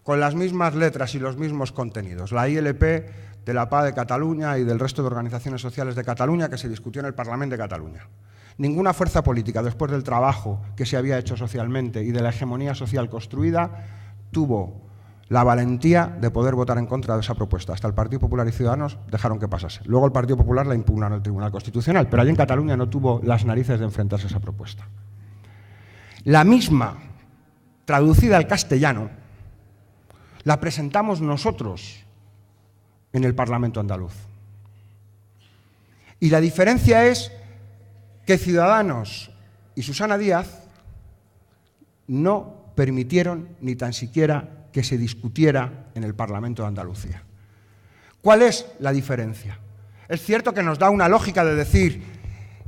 con las mismas letras y los mismos contenidos, la ILP de la PA de Cataluña y del resto de organizaciones sociales de Cataluña que se discutió en el Parlamento de Cataluña. Ninguna fuerza política, después del trabajo que se había hecho socialmente y de la hegemonía social construida, tuvo la valentía de poder votar en contra de esa propuesta. Hasta el Partido Popular y Ciudadanos dejaron que pasase. Luego el Partido Popular la impugnaron al Tribunal Constitucional, pero allí en Cataluña no tuvo las narices de enfrentarse a esa propuesta. La misma, traducida al castellano, la presentamos nosotros en el Parlamento andaluz. Y la diferencia es que Ciudadanos y Susana Díaz no permitieron ni tan siquiera que se discutiera en el Parlamento de Andalucía. ¿Cuál es la diferencia? Es cierto que nos da una lógica de decir,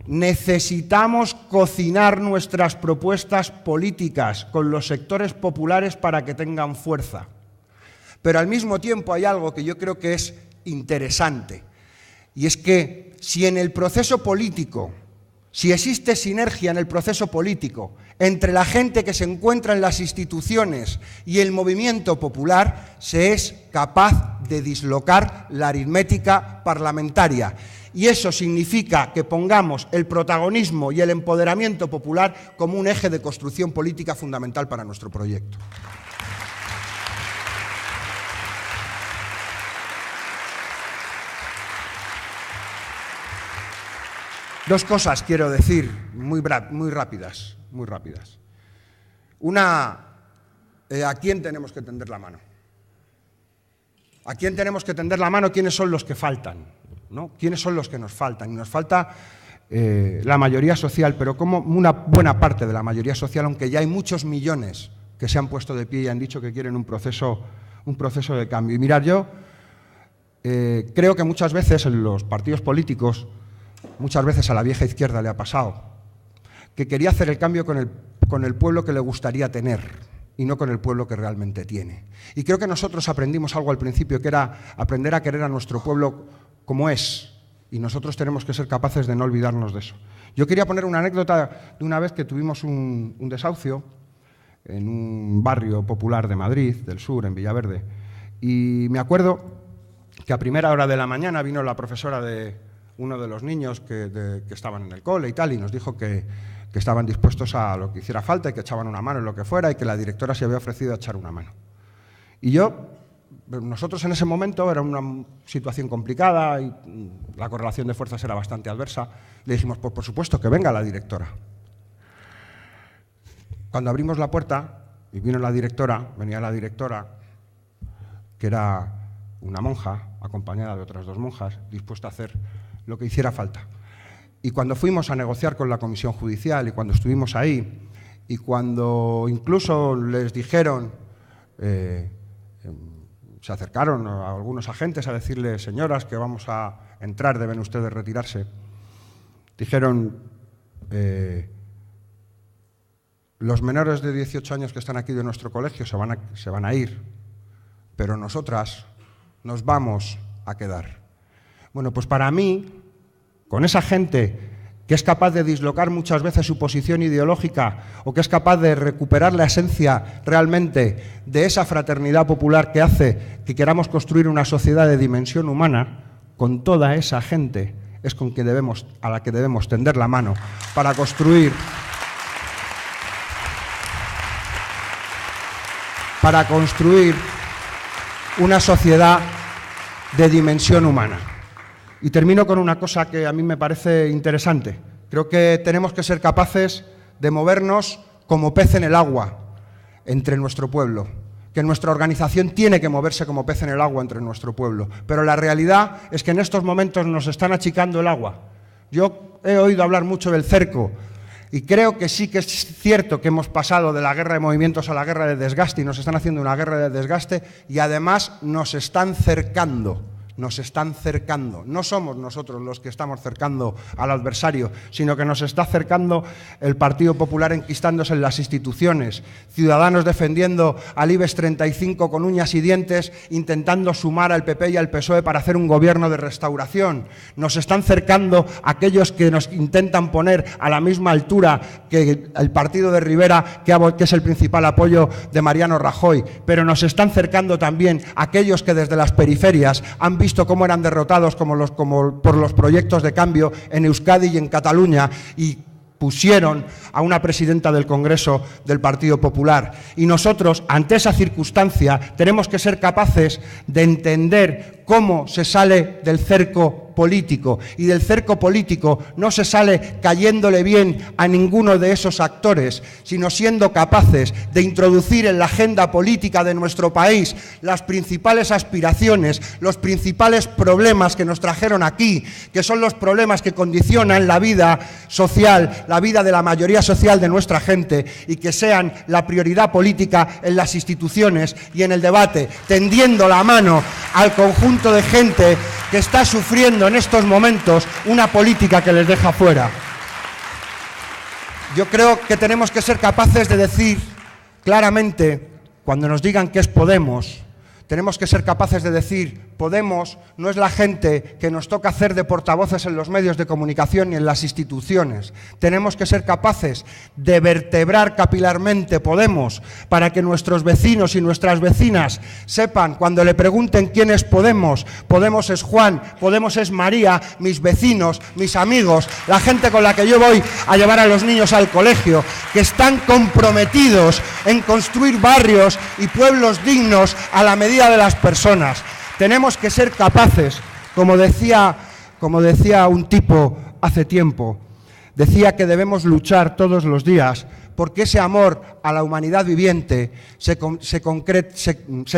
necesitamos cocinar nuestras propuestas políticas con los sectores populares para que tengan fuerza. Pero al mismo tiempo hay algo que yo creo que es interesante, y es que si en el proceso político, si existe sinergia en el proceso político entre la gente que se encuentra en las instituciones y el movimiento popular, se es capaz de dislocar la aritmética parlamentaria. Y eso significa que pongamos el protagonismo y el empoderamiento popular como un eje de construcción política fundamental para nuestro proyecto. Dos cosas quiero decir muy rápidas. Una, ¿a quién tenemos que tender la mano? ¿A quién tenemos que tender la mano? ¿Quiénes son los que faltan? ¿No? ¿Quiénes son los que nos faltan? Y nos falta la mayoría social, pero como una buena parte de la mayoría social, aunque ya hay muchos millones que se han puesto de pie y han dicho que quieren un proceso de cambio. Y mirad, yo creo que muchas veces en los partidos políticos, muchas veces a la vieja izquierda le ha pasado, que quería hacer el cambio con el pueblo que le gustaría tener y no con el pueblo que realmente tiene. Y creo que nosotros aprendimos algo al principio, que era aprender a querer a nuestro pueblo como es, y nosotros tenemos que ser capaces de no olvidarnos de eso. Yo quería poner una anécdota de una vez que tuvimos un desahucio en un barrio popular de Madrid, del sur, en Villaverde, y me acuerdo que a primera hora de la mañana vino la profesora de uno de los niños que estaban en el cole y tal, y nos dijo que estaban dispuestos a lo que hiciera falta y que echaban una mano en lo que fuera y que la directora se había ofrecido a echar una mano. Y nosotros en ese momento, era una situación complicada y la correlación de fuerzas era bastante adversa, le dijimos, pues por supuesto, que venga la directora. Cuando abrimos la puerta y venía la directora, que era una monja, acompañada de otras dos monjas, dispuesta a hacer lo que hiciera falta. Y cuando fuimos a negociar con la comisión judicial y cuando estuvimos ahí y cuando incluso les dijeron, se acercaron a algunos agentes a decirles, señoras, que vamos a entrar, deben ustedes retirarse, dijeron, los menores de 18 años que están aquí de nuestro colegio se van a ir, pero nosotras nos vamos a quedar. Bueno, pues para mí, con esa gente que es capaz de dislocar muchas veces su posición ideológica o que es capaz de recuperar la esencia realmente de esa fraternidad popular que hace que queramos construir una sociedad de dimensión humana, con toda esa gente es a la que debemos tender la mano para construir una sociedad de dimensión humana. Y termino con una cosa que a mí me parece interesante. Creo que tenemos que ser capaces de movernos como pez en el agua entre nuestro pueblo, que nuestra organización tiene que moverse como pez en el agua entre nuestro pueblo. Pero la realidad es que en estos momentos nos están achicando el agua. Yo he oído hablar mucho del cerco y creo que sí que es cierto que hemos pasado de la guerra de movimientos a la guerra de desgaste y nos están haciendo una guerra de desgaste y además nos están cercando. Nos están cercando. No somos nosotros los que estamos cercando al adversario, sino que nos está cercando el Partido Popular enquistándose en las instituciones, Ciudadanos defendiendo al IBEX 35 con uñas y dientes, intentando sumar al PP y al PSOE para hacer un gobierno de restauración. Nos están cercando aquellos que nos intentan poner a la misma altura que el partido de Rivera, que es el principal apoyo de Mariano Rajoy, pero nos están cercando también aquellos que desde las periferias han visto cómo eran derrotados por los proyectos de cambio en Euskadi y en Cataluña y pusieron a una presidenta del Congreso del Partido Popular. Y nosotros, ante esa circunstancia, tenemos que ser capaces de entender cómo se sale del cerco político. Y del cerco político no se sale cayéndole bien a ninguno de esos actores, sino siendo capaces de introducir en la agenda política de nuestro país las principales aspiraciones, los principales problemas que nos trajeron aquí, que son los problemas que condicionan la vida social, la vida de la mayoría social de nuestra gente, y que sean la prioridad política en las instituciones y en el debate, tendiendo la mano al conjunto de gente que está sufriendo en estos momentos una política que les deja fuera. Yo creo que tenemos que ser capaces de decir claramente, cuando nos digan qué es Podemos, tenemos que ser capaces de decir, Podemos no es la gente que nos toca hacer de portavoces en los medios de comunicación y en las instituciones. Tenemos que ser capaces de vertebrar capilarmente Podemos para que nuestros vecinos y nuestras vecinas sepan, cuando le pregunten quién es Podemos, Podemos es Juan, Podemos es María, mis vecinos, mis amigos, la gente con la que yo voy a llevar a los niños al colegio, que están comprometidos en construir barrios y pueblos dignos a la medida de las personas. Tenemos que ser capaces, como decía un tipo hace tiempo, decía que debemos luchar todos los días porque ese amor a la humanidad viviente se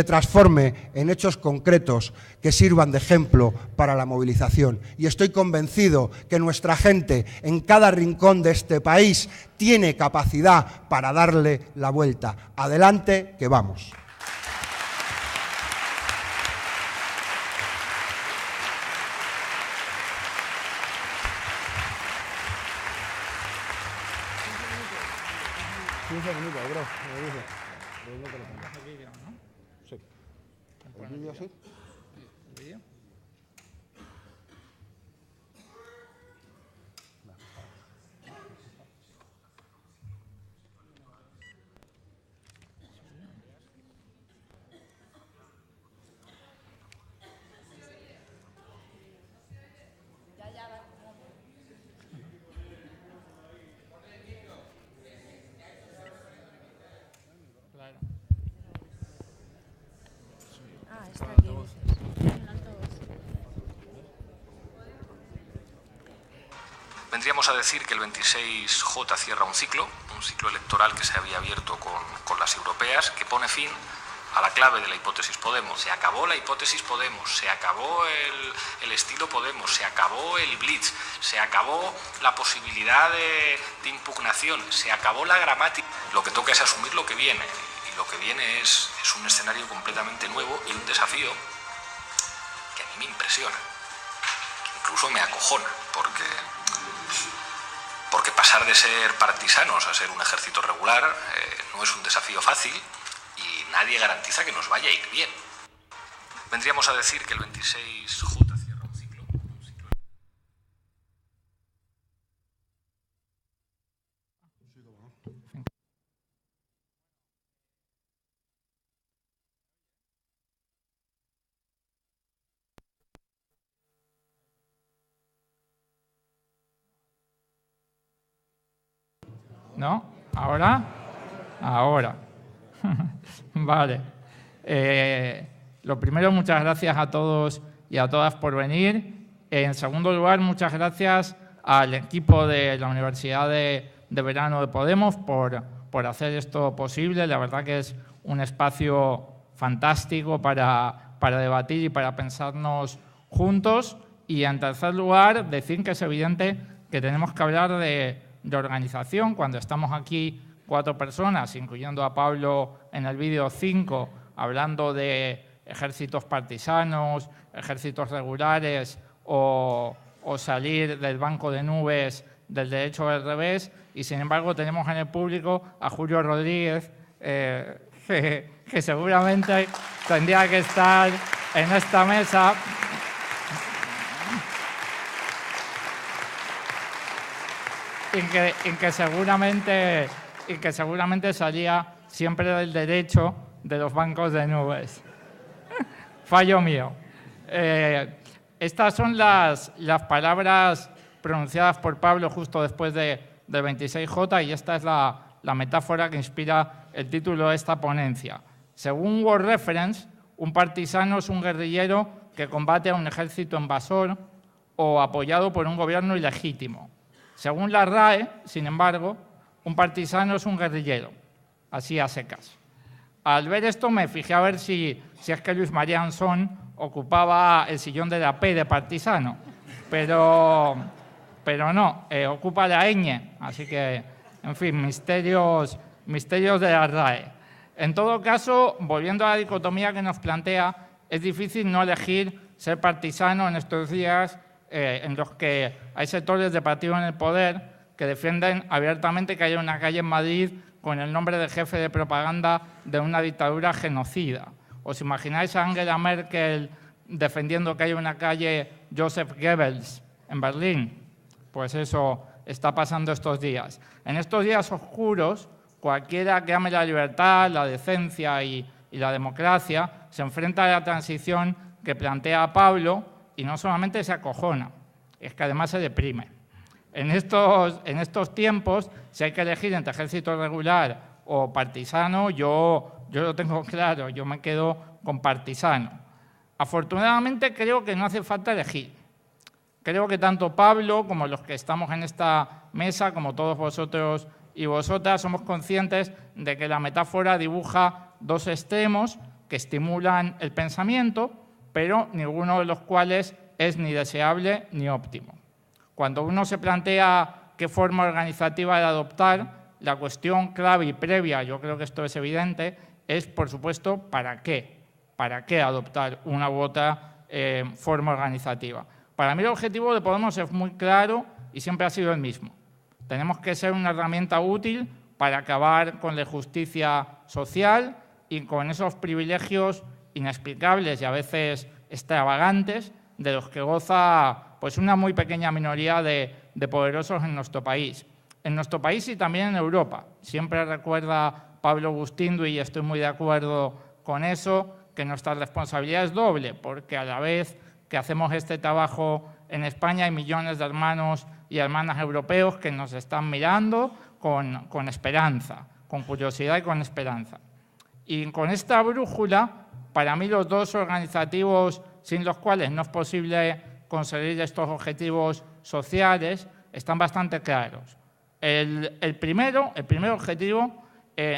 transforme en hechos concretos que sirvan de ejemplo para la movilización. Y estoy convencido que nuestra gente en cada rincón de este país tiene capacidad para darle la vuelta. Adelante, que vamos. Vendríamos a decir que el 26J cierra un ciclo electoral que se había abierto con las europeas, que pone fin a la clave de la hipótesis Podemos. Se acabó la hipótesis Podemos, se acabó el estilo Podemos, se acabó el blitz, se acabó la posibilidad de impugnación, se acabó la gramática. Lo que toca es asumir lo que viene, y lo que viene es un escenario completamente nuevo y un desafío que a mí me impresiona, que incluso me acojona, porque pasar de ser partisanos a ser un ejército regular no es un desafío fácil y nadie garantiza que nos vaya a ir bien. Vendríamos a decir que el 26J cierra un ciclo. ¿No? ¿Ahora? Ahora. Vale. Lo primero, muchas gracias a todos y a todas por venir. En segundo lugar, muchas gracias al equipo de la Universidad de Verano de Podemos por hacer esto posible. La verdad que es un espacio fantástico para debatir y para pensarnos juntos. Y en tercer lugar, decir que es evidente que tenemos que hablar de organización. Cuando estamos aquí 4 personas, incluyendo a Pablo en el vídeo 5, hablando de ejércitos partisanos, ejércitos regulares o salir del banco de nubes del derecho al revés, y sin embargo tenemos en el público a Julio Rodríguez, que seguramente tendría que estar en esta mesa. Y que seguramente salía siempre del derecho de los bancos de nubes. Fallo mío. Estas son las palabras pronunciadas por Pablo justo después del 26J, y esta es la metáfora que inspira el título de esta ponencia. Según World Reference, un partisano es un guerrillero que combate a un ejército invasor o apoyado por un gobierno ilegítimo. Según la RAE, sin embargo, un partisano es un guerrillero, así a secas. Al ver esto me fijé a ver si es que Luis María Ansón ocupaba el sillón de la P de partisano, pero no, ocupa la ñ, así que, en fin, misterios de la RAE. En todo caso, volviendo a la dicotomía que nos plantea, es difícil no elegir ser partisano en estos días en los que hay sectores de partido en el poder que defienden abiertamente que haya una calle en Madrid con el nombre de jefe de propaganda de una dictadura genocida. ¿Os imagináis a Angela Merkel defendiendo que haya una calle Joseph Goebbels en Berlín? Pues eso está pasando estos días. En estos días oscuros, cualquiera que ame la libertad, la decencia y la democracia se enfrenta a la transición que plantea Pablo y no solamente se acojona, es que además se deprime. En estos tiempos, si hay que elegir entre ejército regular o partisano, yo lo tengo claro, yo me quedo con partisano. Afortunadamente creo que no hace falta elegir. Creo que tanto Pablo como los que estamos en esta mesa, como todos vosotros y vosotras, somos conscientes de que la metáfora dibuja 2 extremos que estimulan el pensamiento, pero ninguno de los cuales es ni deseable ni óptimo. Cuando uno se plantea qué forma organizativa de adoptar, la cuestión clave y previa, yo creo que esto es evidente, es, por supuesto, ¿para qué? ¿Para qué adoptar una u otra forma organizativa? Para mí el objetivo de Podemos es muy claro y siempre ha sido el mismo. Tenemos que ser una herramienta útil para acabar con la injusticia social y con esos privilegios inexplicables y a veces extravagantes de los que goza pues una muy pequeña minoría de poderosos en nuestro país. En nuestro país y también en Europa. Siempre recuerda Pablo Gustindui, y estoy muy de acuerdo con eso, que nuestra responsabilidad es doble, porque a la vez que hacemos este trabajo en España hay millones de hermanos y hermanas europeos que nos están mirando con esperanza, con curiosidad y con esperanza. Y con esta brújula, para mí los 2 organizativos sin los cuales no es posible conseguir estos objetivos sociales están bastante claros. El primer objetivo,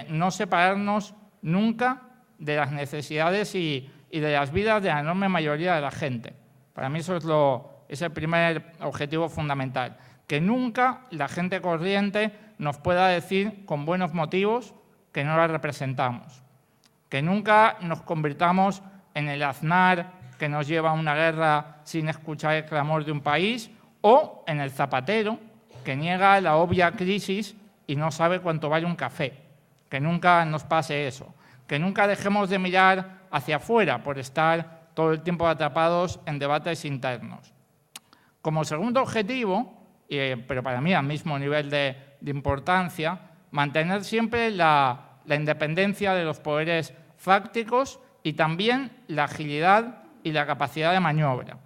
no separarnos nunca de las necesidades y de las vidas de la enorme mayoría de la gente. Para mí eso es el primer objetivo fundamental. Que nunca la gente corriente nos pueda decir con buenos motivos que no la representamos. Que nunca nos convirtamos en el aznar que nos lleva a una guerra sin escuchar el clamor de un país, o en el zapatero que niega la obvia crisis y no sabe cuánto vale un café. Que nunca nos pase eso. Que nunca dejemos de mirar hacia afuera por estar todo el tiempo atrapados en debates internos. Como segundo objetivo, pero para mí al mismo nivel de importancia, mantener siempre la independencia de los poderes fácticos y también la agilidad y la capacidad de maniobra.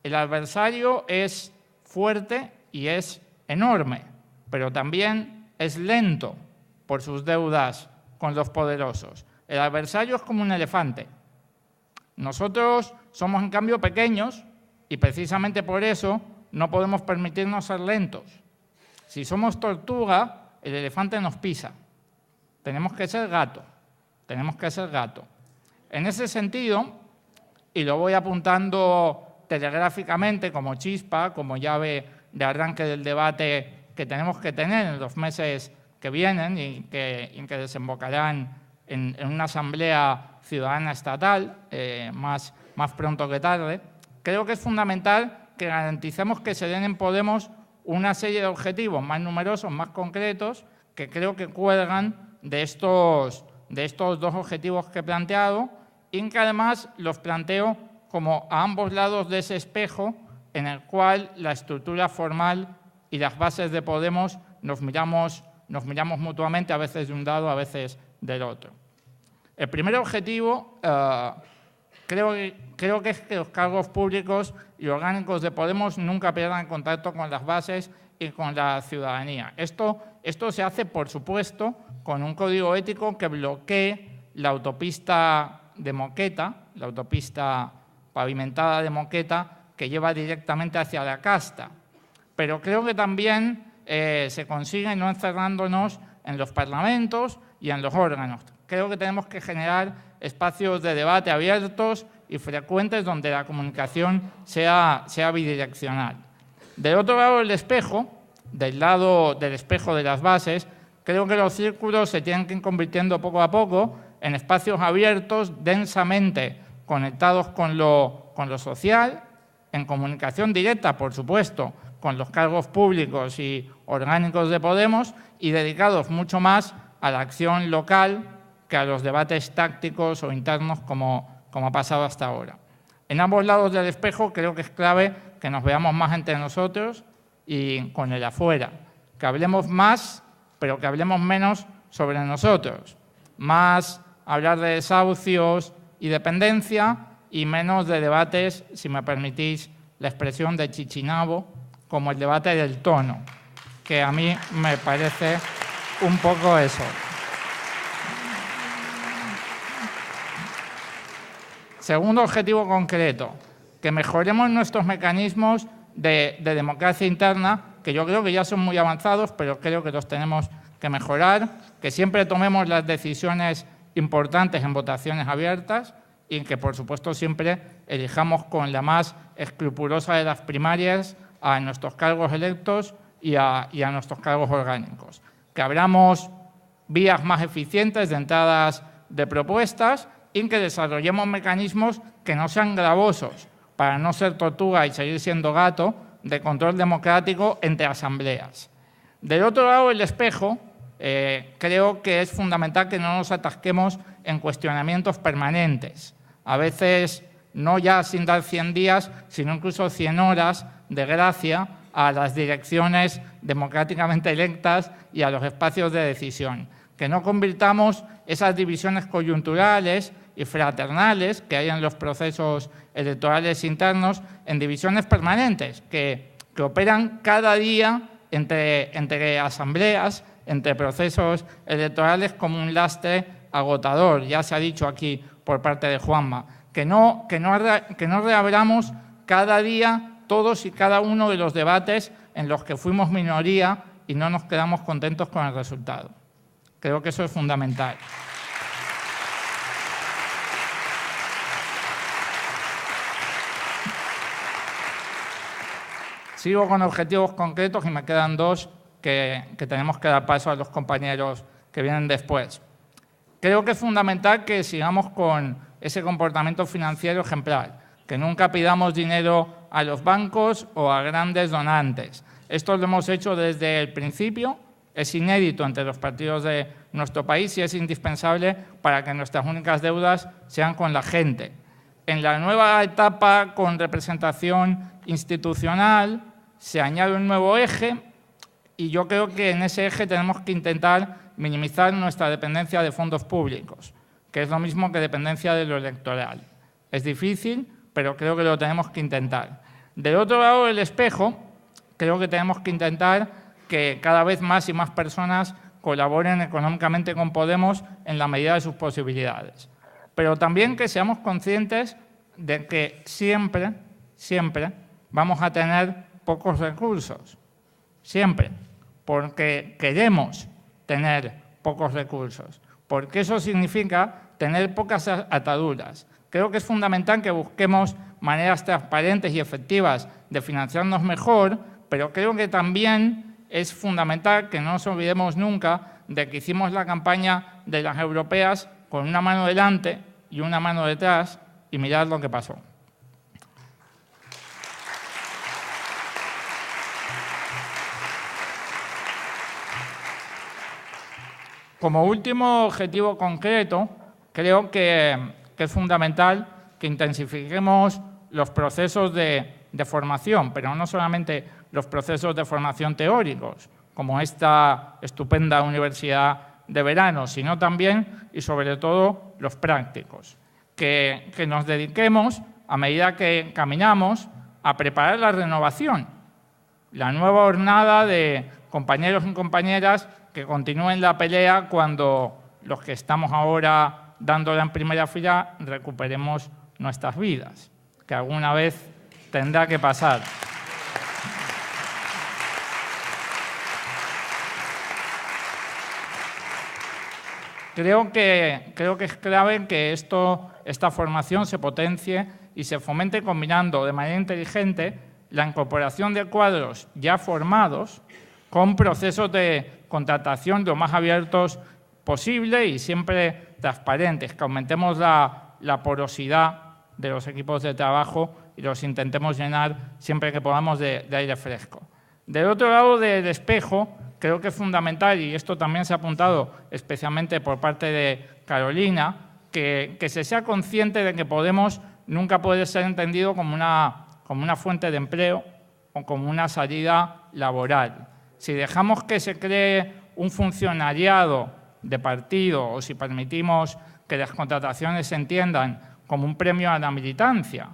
El adversario es fuerte y es enorme, pero también es lento por sus deudas con los poderosos. El adversario es como un elefante. Nosotros somos, en cambio, pequeños y precisamente por eso no podemos permitirnos ser lentos. Si somos tortuga, el elefante nos pisa. Tenemos que ser gato. Tenemos que ser gato. En ese sentido, y lo voy apuntando telegráficamente como chispa, como llave de arranque del debate que tenemos que tener en los meses que vienen y que desembocarán en una asamblea ciudadana estatal, más pronto que tarde, creo que es fundamental que garanticemos que se den en Podemos una serie de objetivos más numerosos, más concretos, que creo que cuelgan de estos dos objetivos que he planteado y que además los planteo como a ambos lados de ese espejo en el cual la estructura formal y las bases de Podemos nos miramos mutuamente, a veces de un lado, a veces del otro. El primer objetivo creo que es que los cargos públicos y orgánicos de Podemos nunca pierdan contacto con las bases y con la ciudadanía. Esto se hace, por supuesto, con un código ético que bloquee la autopista de Moqueta, la autopista pavimentada de Moqueta, que lleva directamente hacia la casta. Pero creo que también se consigue no encerrándonos en los parlamentos y en los órganos. Creo que tenemos que generar espacios de debate abiertos y frecuentes donde la comunicación sea bidireccional. Del otro lado del espejo, del lado del espejo de las bases, creo que los círculos se tienen que ir convirtiendo poco a poco en espacios abiertos, densamente conectados con lo social, en comunicación directa, por supuesto, con los cargos públicos y orgánicos de Podemos y dedicados mucho más a la acción local que a los debates tácticos o internos como ha pasado hasta ahora. En ambos lados del espejo creo que es clave que nos veamos más entre nosotros y con el afuera, que hablemos más, pero que hablemos menos sobre nosotros, más hablar de desahucios y dependencia y menos de debates, si me permitís la expresión de Chichinabo, como el debate del tono, que a mí me parece un poco eso. Segundo objetivo concreto, que mejoremos nuestros mecanismos de democracia interna, que yo creo que ya son muy avanzados, pero creo que los tenemos que mejorar, que siempre tomemos las decisiones importantes en votaciones abiertas y que, por supuesto, siempre elijamos con la más escrupulosa de las primarias a nuestros cargos electos y a nuestros cargos orgánicos. Que abramos vías más eficientes de entradas de propuestas y que desarrollemos mecanismos que no sean gravosos para no ser tortuga y seguir siendo gato de control democrático entre asambleas. Del otro lado del espejo, creo que es fundamental que no nos atasquemos en cuestionamientos permanentes. A veces, no ya sin dar 100 días, sino incluso 100 horas de gracia a las direcciones democráticamente electas y a los espacios de decisión. Que no convirtamos esas divisiones coyunturales y fraternales que hay en los procesos electorales internos en divisiones permanentes, que operan cada día entre asambleas, entre procesos electorales como un lastre agotador. Ya se ha dicho aquí por parte de Juanma, que no reabramos cada día todos y cada uno de los debates en los que fuimos minoría y no nos quedamos contentos con el resultado. Creo que eso es fundamental. Sigo con objetivos concretos y me quedan dos que tenemos que dar paso a los compañeros que vienen después. Creo que es fundamental que sigamos con ese comportamiento financiero ejemplar, que nunca pidamos dinero a los bancos o a grandes donantes. Esto lo hemos hecho desde el principio, es inédito entre los partidos de nuestro país y es indispensable para que nuestras únicas deudas sean con la gente. En la nueva etapa con representación institucional se añade un nuevo eje y yo creo que en ese eje tenemos que intentar minimizar nuestra dependencia de fondos públicos, que es lo mismo que dependencia de lo electoral. Es difícil, pero creo que lo tenemos que intentar. Del otro lado del espejo, creo que tenemos que intentar que cada vez más y más personas colaboren económicamente con Podemos en la medida de sus posibilidades. Pero también que seamos conscientes de que siempre vamos a tener pocos recursos. Siempre. Porque queremos tener pocos recursos. Porque eso significa tener pocas ataduras. Creo que es fundamental que busquemos maneras transparentes y efectivas de financiarnos mejor, pero creo que también es fundamental que no nos olvidemos nunca de que hicimos la campaña de las europeas con una mano delante y una mano detrás, y mirad lo que pasó. Como último objetivo concreto, creo que es fundamental que intensifiquemos los procesos de formación, pero no solamente los procesos de formación teóricos, como esta estupenda universidad de verano, sino también y sobre todo los prácticos. Que nos dediquemos, a medida que caminamos, a preparar la renovación, la nueva jornada de compañeros y compañeras que continúen la pelea cuando los que estamos ahora dándola en primera fila recuperemos nuestras vidas, que alguna vez tendrá que pasar. Creo que es clave que esta formación se potencie y se fomente combinando de manera inteligente la incorporación de cuadros ya formados con procesos de contratación lo más abiertos posible y siempre transparentes, que aumentemos la porosidad de los equipos de trabajo y los intentemos llenar siempre que podamos de aire fresco. Del otro lado del espejo, creo que es fundamental, y esto también se ha apuntado especialmente por parte de Carolina, que se sea consciente de que Podemos nunca puede ser entendido como una fuente de empleo o como una salida laboral. Si dejamos que se cree un funcionariado de partido o si permitimos que las contrataciones se entiendan como un premio a la militancia,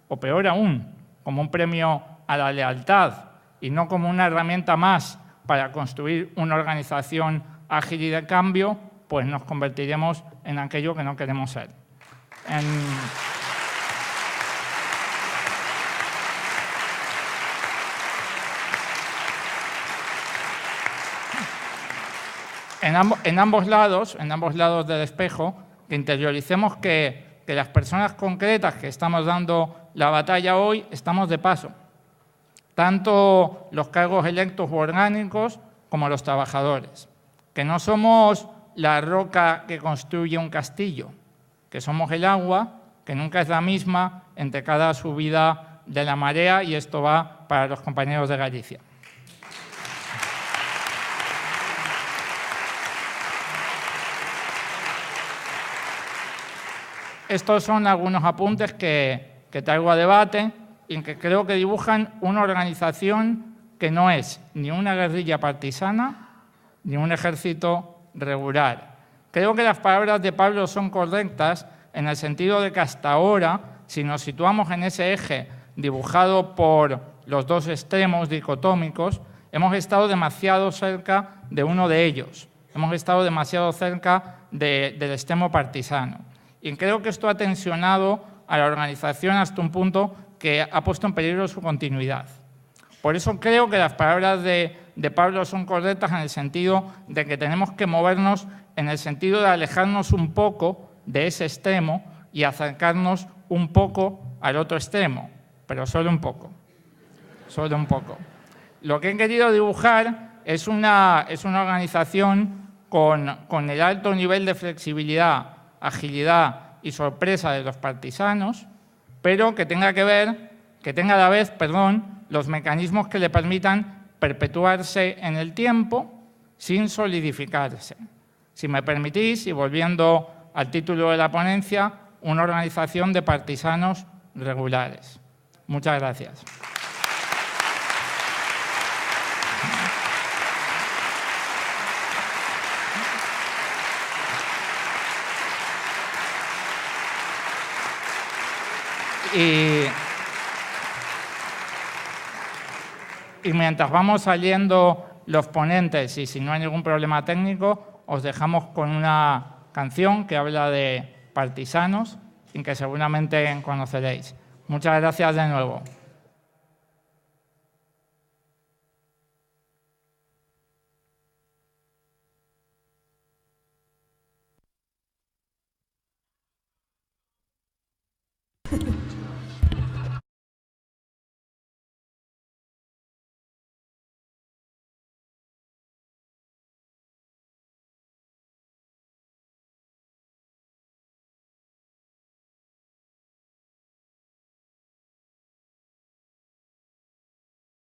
o peor aún, como un premio a la lealtad y no como una herramienta más para construir una organización ágil y de cambio, pues nos convertiremos en aquello que no queremos ser. En ambos lados del espejo, que interioricemos que las personas concretas que estamos dando la batalla hoy estamos de paso. Tanto los cargos electos u orgánicos como los trabajadores. Que no somos la roca que construye un castillo, que somos el agua, que nunca es la misma entre cada subida de la marea, y esto va para los compañeros de Galicia. Estos son algunos apuntes que traigo a debate y que creo que dibujan una organización que no es ni una guerrilla partisana ni un ejército regular. Creo que las palabras de Pablo son correctas en el sentido de que hasta ahora, si nos situamos en ese eje dibujado por los dos extremos dicotómicos, hemos estado demasiado cerca de uno de ellos. Hemos estado demasiado cerca del extremo partisano. Y creo que esto ha tensionado a la organización hasta un punto que ha puesto en peligro su continuidad. Por eso creo que las palabras de Pablo son correctas en el sentido de que tenemos que movernos en el sentido de alejarnos un poco de ese extremo y acercarnos un poco al otro extremo, pero solo un poco. Solo un poco. Lo que he querido dibujar es una organización con el alto nivel de flexibilidad, agilidad y sorpresa de los partisanos, pero que tenga a la vez los mecanismos que le permitan perpetuarse en el tiempo sin solidificarse. Si me permitís, y volviendo al título de la ponencia, una organización de partisanos regulares. Muchas gracias. Y mientras vamos saliendo los ponentes, y si no hay ningún problema técnico, os dejamos con una canción que habla de partisanos y que seguramente conoceréis. Muchas gracias de nuevo.